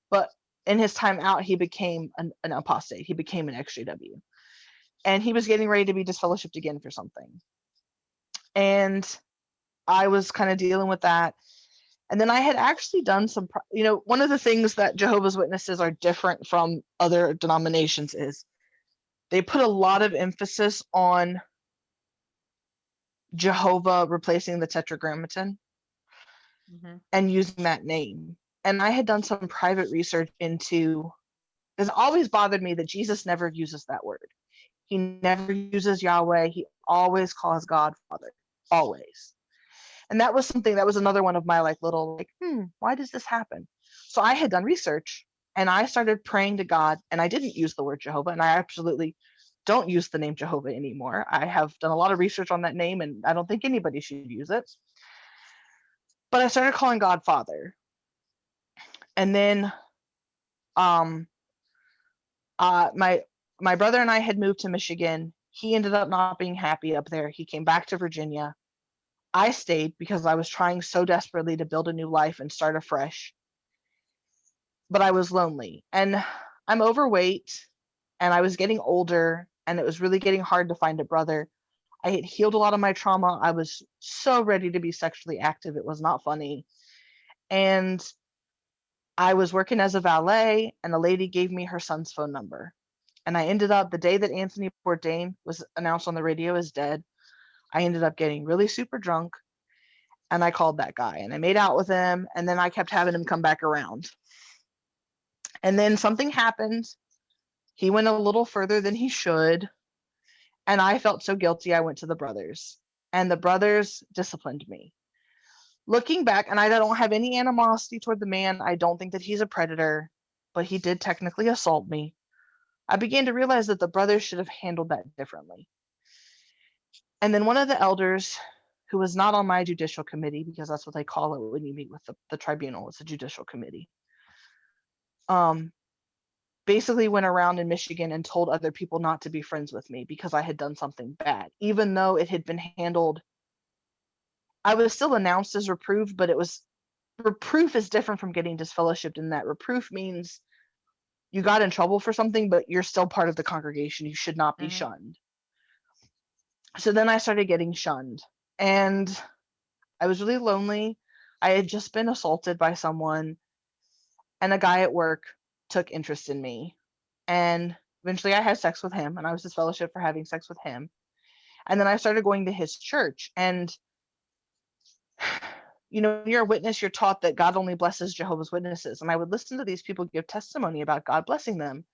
But in his time out, he became an apostate. He became an XJW, and he was getting ready to be disfellowshipped again for something. And I was kind of dealing with that. And then I had actually done some, one of the things that Jehovah's Witnesses are different from other denominations is they put a lot of emphasis on Jehovah replacing the Tetragrammaton Hmm. and using that name. And I had done some private research into, because it always bothered me that Jesus never uses that word. He never uses Yahweh. He always calls God Father, always. And that was something that was another one of my like little like, why does this happen? So I had done research and I started praying to God, and I didn't use the word Jehovah, and I absolutely don't use the name Jehovah anymore. I have done a lot of research on that name, and I don't think anybody should use it. But I started calling God Father. And then um my brother and I had moved to Michigan. He ended up not being happy up there. He came back to Virginia. I stayed because I was trying so desperately to build a new life and start afresh. But I was lonely, and I'm overweight, and I was getting older, and it was really getting hard to find a brother. I had healed a lot of my trauma. I was so ready to be sexually active. It was not funny. And I was working as a valet, and a lady gave me her son's phone number. And I ended up, the day that Anthony Bourdain was announced on the radio as dead, I ended up getting really super drunk, and I called that guy and I made out with him, and then I kept having him come back around. And then something happened. He went a little further than he should, and I felt so guilty. I went to the brothers, and the brothers disciplined me. Looking back, and I don't have any animosity toward the man, I don't think that he's a predator, but he did technically assault me. I began to realize that the brothers should have handled that differently. And then one of the elders, who was not on my judicial committee, because that's what they call it when you meet with the tribunal, it's a judicial committee, um, basically went around in Michigan and told other people not to be friends with me because I had done something bad, even though it had been handled. I was still announced as reproof, but it was reproof is different from getting disfellowshipped in that reproof means you got in trouble for something, but you're still part of the congregation. You should not be Hmm. shunned. So then I started getting shunned, and I was really lonely. I had just been assaulted by someone, and a guy at work took interest in me. And eventually I had sex with him, and I was disfellowshipped for having sex with him. And then I started going to his church. And, when you're a witness, you're taught that God only blesses Jehovah's Witnesses. And I would listen to these people give testimony about God blessing them.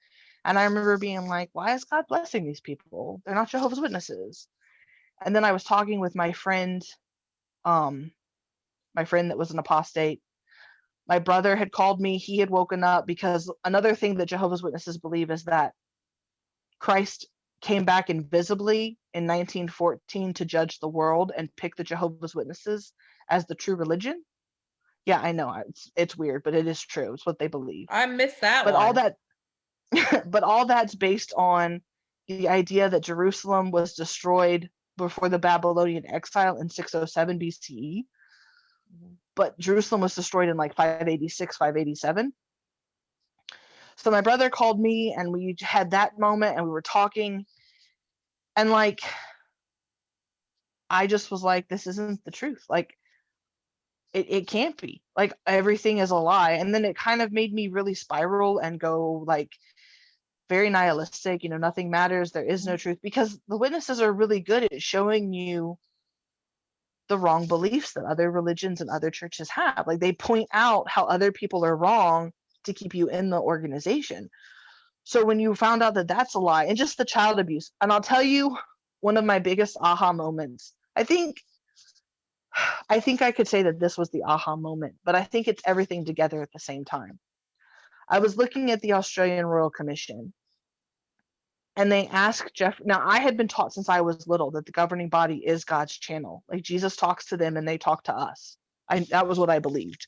And I remember being like, why is God blessing these people? They're not Jehovah's Witnesses. And then I was talking with um, my friend that was an apostate. My brother had called me. He had woken up because another thing that Jehovah's Witnesses believe is that Christ came back invisibly in 1914 to judge the world and pick the Jehovah's Witnesses as the true religion. Yeah, I know. It's weird, but it is true. It's what they believe. I missed that But all one. that but all that's based on the idea that Jerusalem was destroyed before the Babylonian exile in 607 BCE, Mhm. but Jerusalem was destroyed in like 586, 587. So my brother called me and we had that moment and we were talking, and like I just was like, this isn't the truth. Like it can't be. Like everything is a lie. And then it kind of made me really spiral and go like very nihilistic, nothing matters, there is no truth, because the witnesses are really good at showing you the wrong beliefs that other religions and other churches have. Like they point out how other people are wrong to keep you in the organization. So when you found out that that's a lie, and just the child abuse, and I'll tell you one of my biggest aha moments. I think I could say that this was the aha moment, but I think it's everything together at the same time. I was looking at the Australian Royal Commission, and they asked Jeff. Now, I had been taught since I was little that the governing body is God's channel. Like Jesus talks to them and they talk to us. That was what I believed.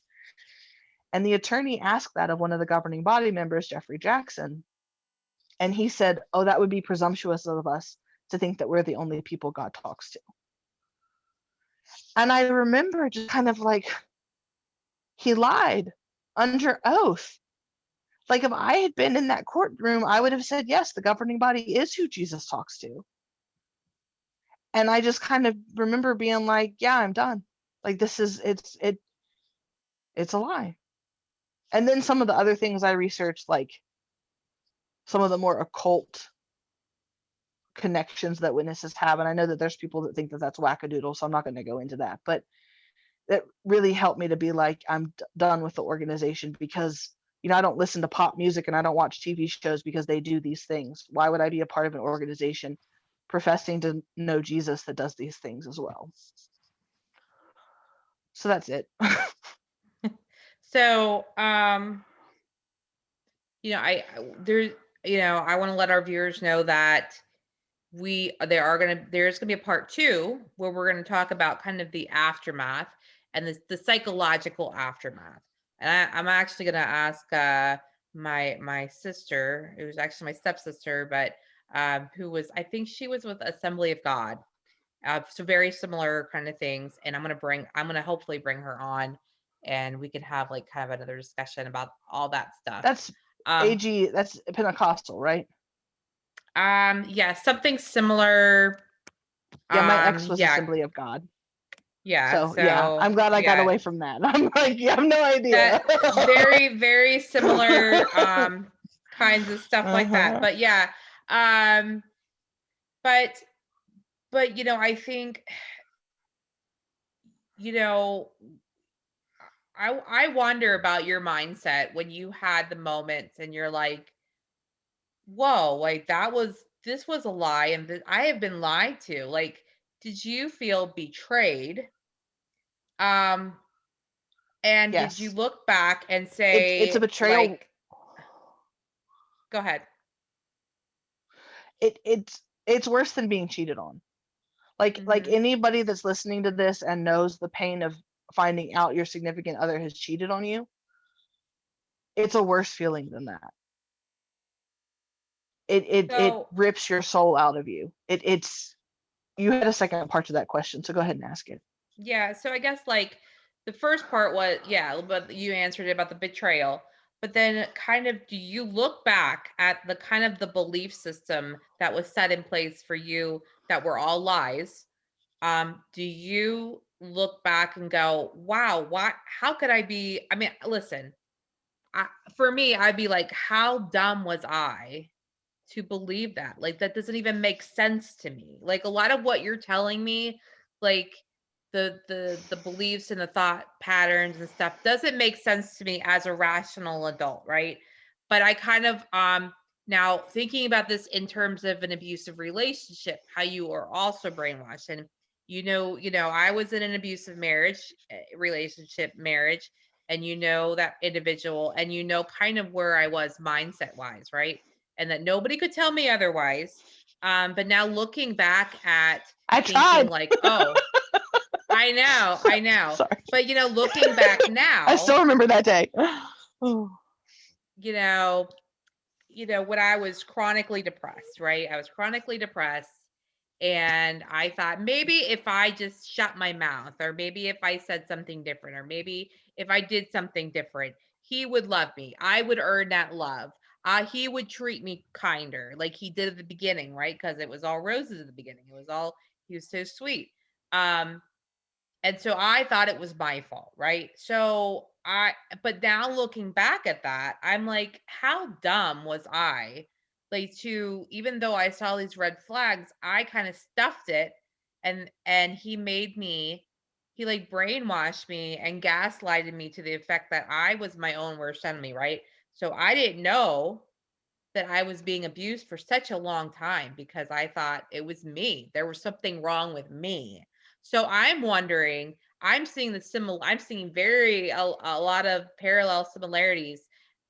And the attorney asked that of one of the governing body members, Jeffrey Jackson. And he said, "Oh, that would be presumptuous of us to think that we're the only people God talks to." And I remember just kind of like, he lied under oath. Like if I had been in that courtroom, I would have said, yes, the governing body is who Jesus talks to. And I just kind of remember being like, yeah, I'm done. Like this is it's a lie. And then some of the other things I researched, like some of the more occult connections that witnesses have, and I know that there's people that think that that's wackadoodle, so I'm not going to go into that, but that really helped me to be like, I'm done with the organization, because I don't listen to pop music and I don't watch TV shows because they do these things. Why would I be a part of an organization professing to know Jesus that does these things as well? So that's it. So, there's, I want to let our viewers know that there's gonna be a part 2 where we're gonna talk about kind of the aftermath and the psychological aftermath. And I'm actually gonna ask my sister, it was actually my stepsister, but who was, I think she was with Assembly of God. So very similar kind of things. And I'm gonna hopefully bring her on and we can have like kind of another discussion about all that stuff. That's Um, AG, that's Pentecostal, right? yeah, something similar. Yeah, my ex was Yeah, Assembly of God. yeah. So yeah, So I'm glad I got yeah, away from that. I'm like, you have no idea. that very, very similar kinds of stuff like that. Uh-huh. But yeah, um, but I think, you know, I wonder about your mindset when you had the moments and you're like, whoa, like this was a lie and I have been lied to. Like, did you feel betrayed? Um, and did you Yes. look back and It's a say, betrayal. like, go ahead. It's worse than being cheated on. Like Hmm. anybody that's listening to this and knows the pain of finding out your significant other has cheated on you, it's a worse feeling than that. It So rips your soul out of you. It's You had a second part to that question, so go ahead and ask it. yeah, so I guess like the first part was, yeah, but you answered it about the betrayal. But then kind of, do you look back at the kind of the belief system that was set in place for you that were all lies? Do you look back and go, wow, how could I be? I mean, listen, for me, I'd be like, how dumb was I to believe that? Like, that doesn't even make sense to me. Like, a lot of what you're telling me, like the beliefs and the thought patterns and stuff doesn't make sense to me as a rational adult, right? But I kind of now thinking about this in terms of an abusive relationship, how you are also brainwashed. And I was in an abusive marriage, and that individual, and kind of where I was mindset wise, right? And that nobody could tell me otherwise. But now looking back at I thinking tried. like, oh, I know. Sorry. But looking back I still now, remember that day. Oh, you know, when I was chronically depressed, right? I was chronically depressed. And I thought maybe if I just shut my mouth, or maybe if I said something different, or maybe if I did something different, he would love me. I would earn that love. He would treat me kinder, like he did at the beginning, right? Because it was all roses at the beginning. He was so sweet. Um, and so I thought it was my fault, right? But now looking back at that, I'm like, how dumb was I? Like, even though I saw these red flags, I kind of stuffed it, and he like brainwashed me and gaslighted me to the effect that I was my own worst enemy, right? So I didn't know that I was being abused for such a long time because I thought it was me. There was something wrong with me. So I'm wondering, I'm seeing a lot of parallel similarities.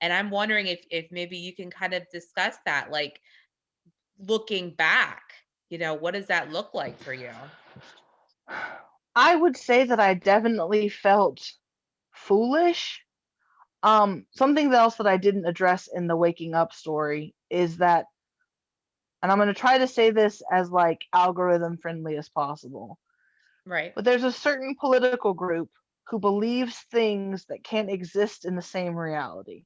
And I'm wondering if maybe you can kind of discuss that, like looking back, what does that look like for you? I would say that I definitely felt foolish. Something else that I didn't address in the waking up story is that, and I'm going to try to say this as like algorithm friendly as possible, Right. but there's a certain political group who believes things that can't exist in the same reality.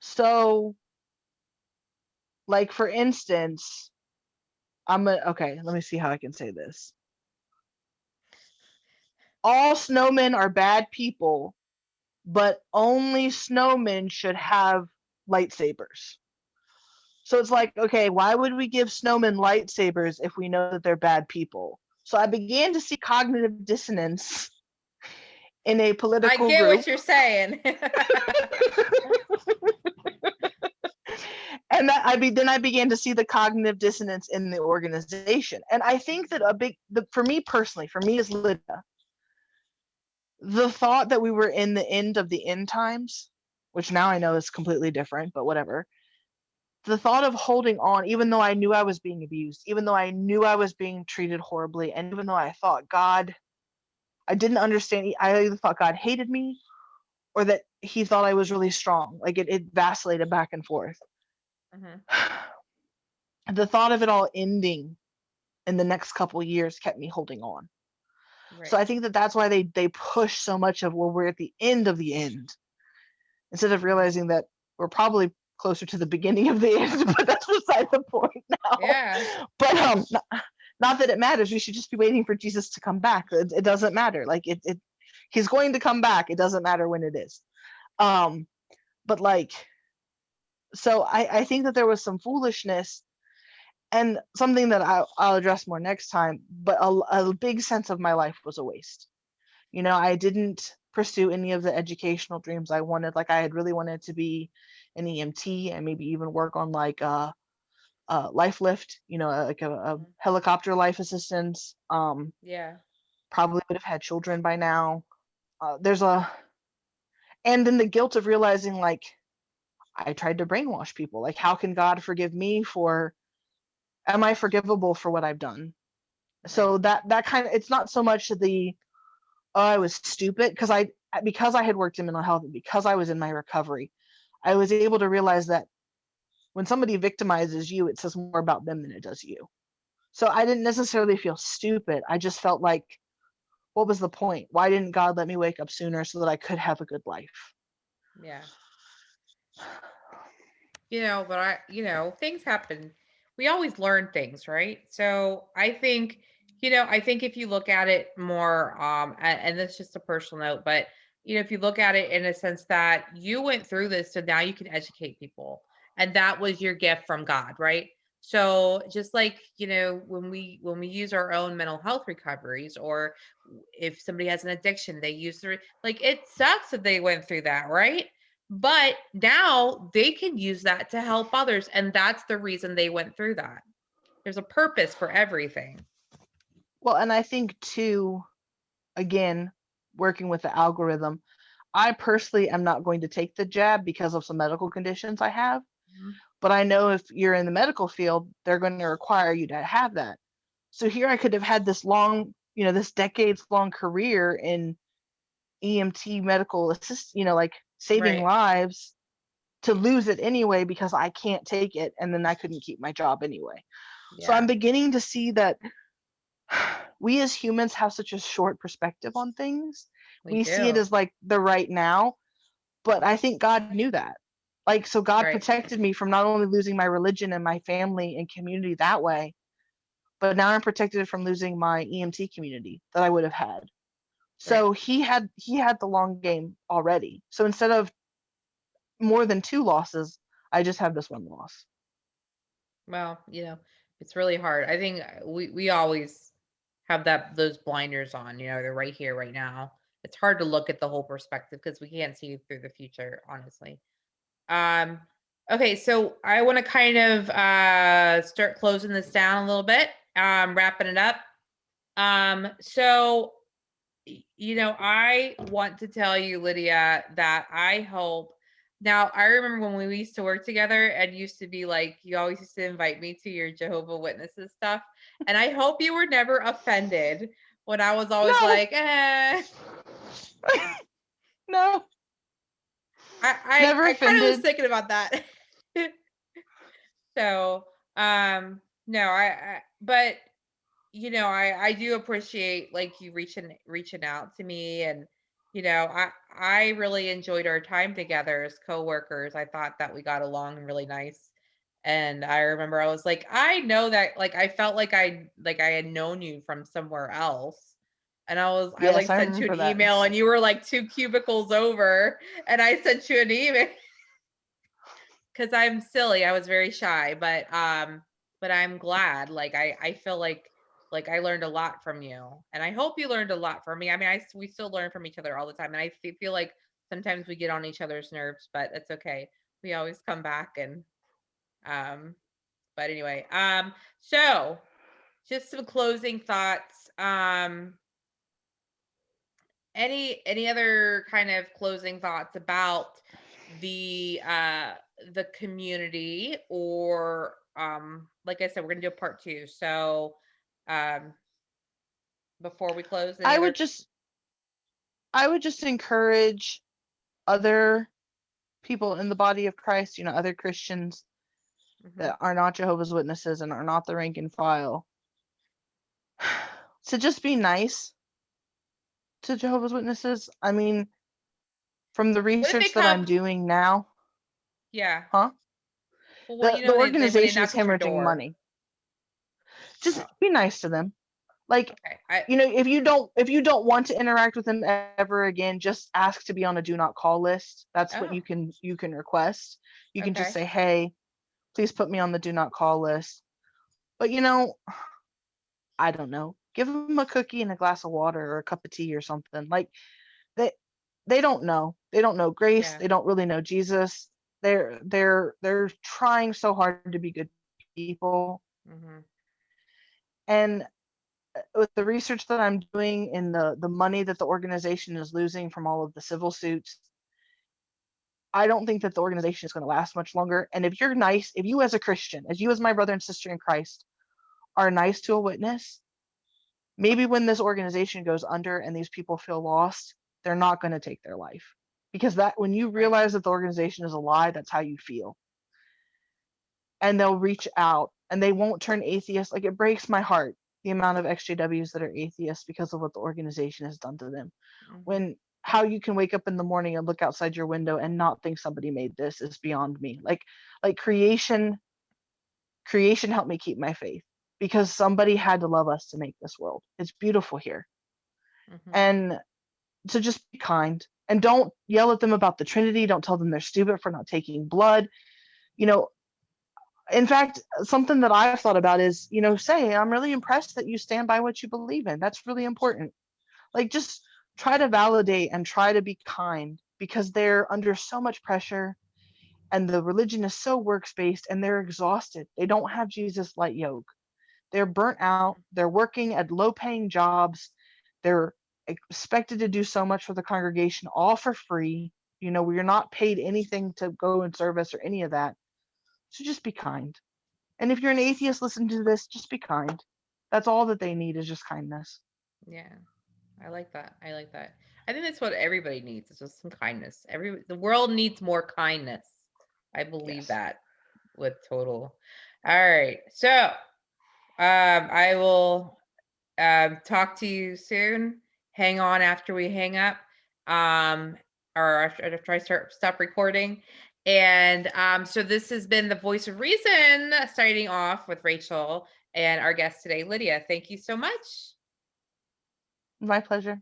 So, like for instance, okay, let me see how I can say this. All snowmen are bad people, but only snowmen should have lightsabers. So it's like, okay, why would we give snowmen lightsabers if we know that they're bad people? So I began to see cognitive dissonance in a I political get what group. you're saying. And then I began to see the cognitive dissonance in the organization. And I think that for me personally, for me as Lydia, the thought that we were in the end of the end times, which now I know is completely different, but whatever. The thought of holding on, even though I knew I was being abused, even though I knew I was being treated horribly, and even though I thought I didn't understand. I either thought God hated me or that he thought I was really strong. Like it vacillated back and forth. Mhm. The thought of it all ending in the next couple of years kept me holding on. So Right. I think that that's why they push so much of, well, we're at the end of the end, instead of Mhm. realizing that we're probably closer to the beginning of the end. But that's beside the point now. Yeah. But not that it matters. We should just be waiting for Jesus to come back. It doesn't matter. Like he's going to come back. It doesn't matter when it is. Um, but like, so I think that there was some foolishness and something that I'll address more next time. But a big sense of my life was a waste. I didn't pursue any of the educational dreams I wanted. Like I had really wanted to be an EMT and maybe even work on like life lift, like a Mhm. helicopter life assistance. Yeah. Probably would have had children by now. There's a and then the guilt of realizing like I tried to brainwash people. Like how can God forgive me for? Am I forgivable for what I've done? Right. So that kind of, it's not so much the, oh, I was stupid, because I had worked in mental health and because I was in my recovery, I was able to realize that when somebody victimizes you, it says more about them than it does you. So I didn't necessarily feel stupid. I just felt like, what was the point? Why didn't God let me wake up sooner so that I could have a good life? Yeah. But things happen. We always learn things, right? So I think if you look at it more, and this is just a personal note, but if you look at it in a sense that you went through this, so now you can educate people, and that was your gift from God, right? So just like, when we use our own mental health recoveries, or if somebody has an addiction, they use like, it sucks that they went through that, right? But now they can use that to help others. And that's the reason they went through that. There's a purpose for everything. Well, and I think too, again, working with the algorithm, I personally am not going to take the jab because of some medical conditions I have. Mhm. But I know if you're in the medical field, they're going to require you to have that. So here I could have had this long this decades long career in EMT medical assist, like saving Right. lives, to lose it anyway because I can't take it, and then I couldn't keep my job anyway. So I'm Yeah, beginning to see that we as humans have such a short perspective on things. we We see it do. as like the right now, but I think God knew that. Like, so God Right. protected me from not only losing my religion and my family and community that way, but now I'm protected from losing my EMT community that I would have had. Right. So he had the long game already. So instead of more than two losses, I just have this one loss. Well, it's really hard. I think we always have those blinders on, they're right here right now. It's hard to look at the whole perspective because we can't see through the future, honestly. Um okay, so I want to kind of start closing this down a little bit, wrapping it up. So I want to tell you, Lydia, that I hope. Now, I remember when we used to work together and used to be like, you always used to invite me to your Jehovah Witnesses stuff. And I hope you were never offended when I was always No, like, eh. no, I I, never I kind of was offended. thinking about that. So, no, but I do appreciate like you reaching out to me, and I really enjoyed our time together as coworkers. I thought that we got along really nice. And I remember I was like, I know that, like, I felt like I had known you from somewhere else. And I Yes, like I sent you an remember that. email and you were like two cubicles over, and I sent you an email because I'm silly. I was very shy, but I'm glad. Like I feel like I learned a lot from you, and I hope you learned a lot from me. I mean, we still learn from each other all the time, and I feel like sometimes we get on each other's nerves, but it's okay. We always come back, and um. But anyway, so just some closing thoughts. Any other kind of closing thoughts about the community, or like I said, we're gonna do a part two. So um before we close, any I other. would just I would just encourage other people in the body of Christ, other Christians Mhm. that are not Jehovah's Witnesses and are not the rank and file, to just be nice to Jehovah's Witnesses. I mean, from the What if research it that I'm come? doing now, Yeah. huh? Well, what The when they organization is knock at your hemorrhaging door? money. Just Oh, be nice to them. Like, okay. I if you don't want to interact with them ever again, just ask to be on a do not call list. That's what Oh, you can request. You can just okay. say, "Hey, please put me on the do not call list." But I don't know. Give them a cookie and a glass of water or a cup of tea or something. Like, they they don't know. They don't know grace. Yeah. They don't really know Jesus. They're trying so hard to be good people. Mhm. And with the research that I'm doing and the money that the organization is losing from all of the civil suits, I don't think that the organization is going to last much longer. And if you're nice, if you as a Christian, as you as my brother and sister in Christ, are nice to a witness, maybe when this organization goes under and these people feel lost, they're not going to take their life. Because that when you Right. realize that the organization is a lie, that's how you feel. And they'll reach out and they won't turn atheist. Like, it breaks my heart the amount of XJWs that are atheists because of what the organization has done to them. Mhm. When how you can wake up in the morning and look outside your window and not think somebody made this is beyond me. Like creation helped me keep my faith because somebody had to love us to make this world. It's beautiful here. Mhm. And so just be kind and don't yell at them about the Trinity. Don't tell them they're stupid for not taking blood. You know, in fact, something that I've thought about is, say, I'm really impressed that you stand by what you believe in. That's really important. Like, just try to validate and try to be kind because they're under so much pressure and the religion is so works based and they're exhausted. They don't have Jesus light yoke. They're burnt out. They're working at low paying jobs. They're expected to do so much for the congregation, all for free. We're not paid anything to go and service or any of that. So just be kind. And if you're an atheist, listen to this, just be kind. That's all that they need is just kindness. Yeah. I like that. I like that. I think that's what everybody needs. It's just some kindness. The world needs more kindness. I believe Yes. that with total. All right. So, I will talk to you soon. Hang on after we hang up. Um, or after I stop recording. And so this has been the Voice of Reason, starting off with Rachel and our guest today, Lydia. Thank you so much. My pleasure.